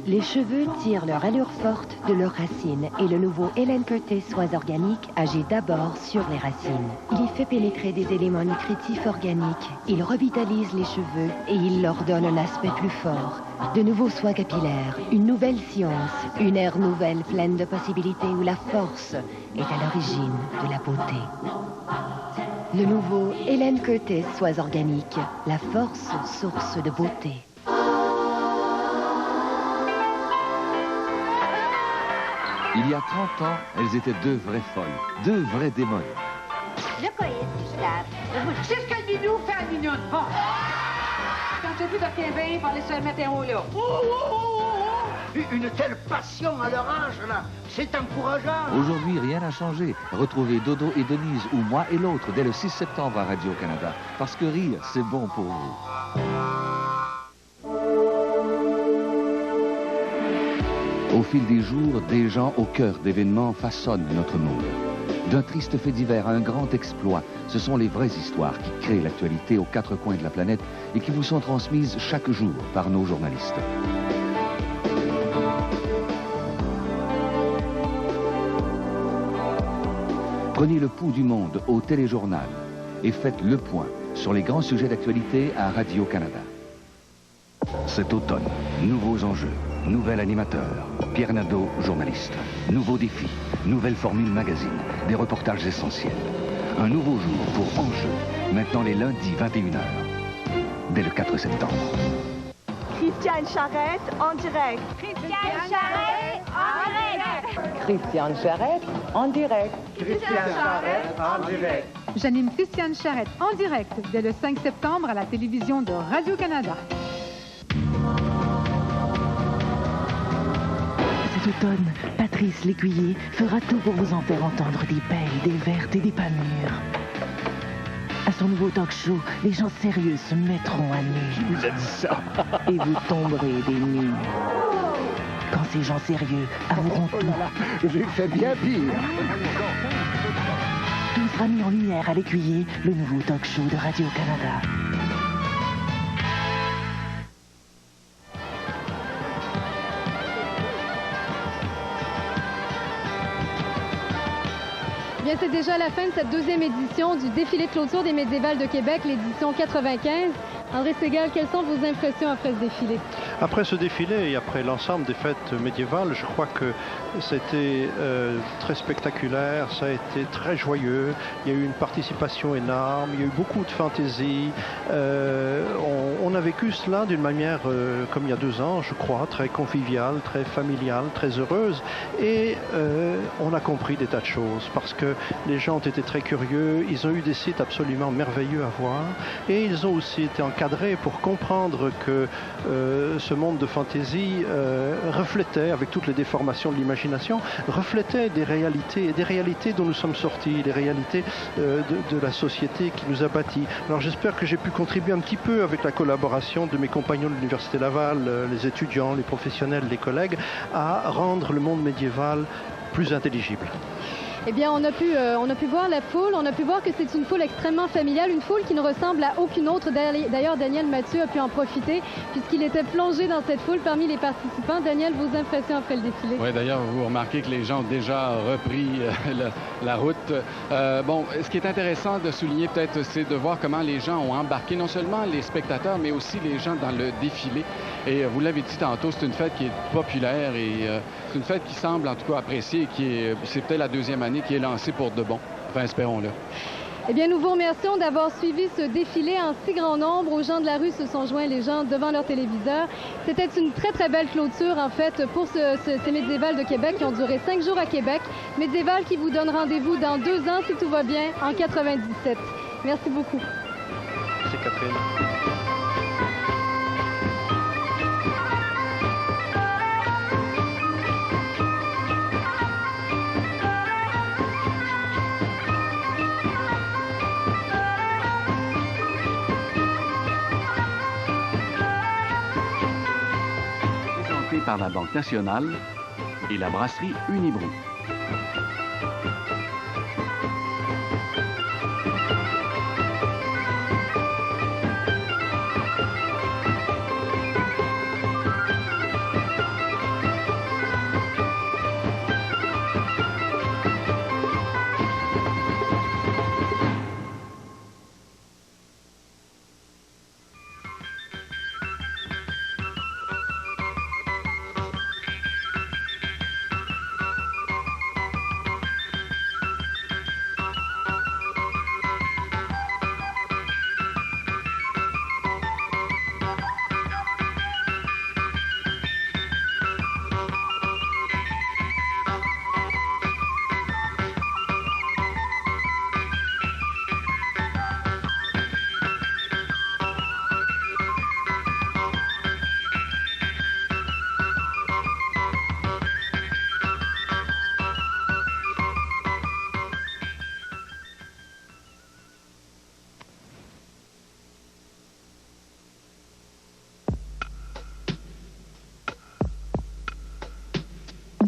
Les cheveux tirent leur allure forte de leurs racines et le nouveau Ellen Curtis Soins Organiques agit d'abord sur les racines. Il y fait pénétrer des éléments nutritifs organiques. Il revitalise les cheveux et il leur donne un aspect plus fort. De nouveaux soins capillaires, une nouvelle science, une ère nouvelle pleine de possibilités où la force est à l'origine de la beauté. Le nouveau Ellen Curtis Soins Organiques, la force source de beauté.
Il y a 30 ans, elles étaient deux vraies folles, deux vraies démones.
Le coït, c'est ce que le minou fait à Minou. Bon. Quand j'ai vu de Kevin parler sur le météo, là.
Une telle passion à leur âge, là, c'est encourageant.
Aujourd'hui, rien n'a changé. Retrouvez Dodo et Denise ou moi et l'autre dès le 6 septembre à Radio-Canada. Parce que rire, c'est bon pour vous. Au fil des jours, des gens au cœur d'événements façonnent notre monde. D'un triste fait divers à un grand exploit, ce sont les vraies histoires qui créent l'actualité aux quatre coins de la planète et qui vous sont transmises chaque jour par nos journalistes. Prenez le pouls du monde au téléjournal et faites le point sur les grands sujets d'actualité à Radio-Canada. Cet automne, nouveaux enjeux, nouvel animateur, Pierre Nadeau, journaliste. Nouveaux défis, nouvelle formule magazine, des reportages essentiels. Un nouveau jour pour Enjeu, maintenant les lundis 21h, dès le 4 septembre.
Christiane Charette en direct. Christiane Charette en direct.
Christiane Charette en direct.
Christiane Charette en direct.
J'anime Christiane Charette en direct dès le 5 septembre à la télévision de Radio-Canada.
Cet automne, Patrice Lécuyer fera tout pour vous en faire entendre des belles, des vertes et des pas mûres. À son nouveau talk show, les gens sérieux se mettront à nu.
Je vous ai dit ça.
Et vous tomberez des nues. Quand ces gens sérieux avoueront tout.
J'ai fait bien pire.
Tout sera mis en lumière à L'Écuyer, le nouveau talk show de Radio-Canada.
Bien, c'est déjà la fin de cette deuxième édition du défilé de clôture des médiévales de Québec, l'édition 95. André Segal, quelles sont vos impressions après ce défilé?
Après ce défilé et après l'ensemble des fêtes médiévales, je crois que c'était très spectaculaire, ça a été très joyeux, il y a eu une participation énorme, il y a eu beaucoup de fantaisie. On a vécu cela d'une manière, comme il y a 2 ans, je crois, très conviviale, très familiale, très heureuse. Et on a compris des tas de choses parce que les gens ont été très curieux, ils ont eu des sites absolument merveilleux à voir et ils ont aussi été encadrés pour comprendre que ce monde de fantaisie reflétait, avec toutes les déformations de l'imagination, reflétait des réalités et des réalités dont nous sommes sortis, les réalités de la société qui nous a bâtis. Alors j'espère que j'ai pu contribuer un petit peu avec la collaboration de mes compagnons de l'Université Laval, les étudiants, les professionnels, les collègues, à rendre le monde médiéval plus intelligible.
Eh bien, on a pu voir la foule, on a pu voir que c'est une foule extrêmement familiale, une foule qui ne ressemble à aucune autre. D'ailleurs, Daniel Mathieu a pu en profiter puisqu'il était plongé dans cette foule parmi les participants. Daniel, vos impressions après le défilé?
Oui, d'ailleurs, vous remarquez que les gens ont déjà repris la route. Bon, ce qui est intéressant de souligner peut-être, c'est de voir comment les gens ont embarqué, non seulement les spectateurs, mais aussi les gens dans le défilé. Et vous l'avez dit tantôt, c'est une fête qui est populaire et c'est une fête qui semble en tout cas appréciée et c'est peut-être la deuxième année qui est lancée pour de bon. Enfin, espérons-le.
Eh bien, nous vous remercions d'avoir suivi ce défilé en si grand nombre. Aux gens de la rue se sont joints les gens devant leur téléviseur. C'était une très, très belle clôture, en fait, pour ces médiévales de Québec qui ont duré 5 jours à Québec. Médiévales qui vous donnent rendez-vous dans 2 ans, si tout va bien, en 97. Merci beaucoup.
Merci, Catherine.
Par la Banque nationale et la brasserie Unibrou.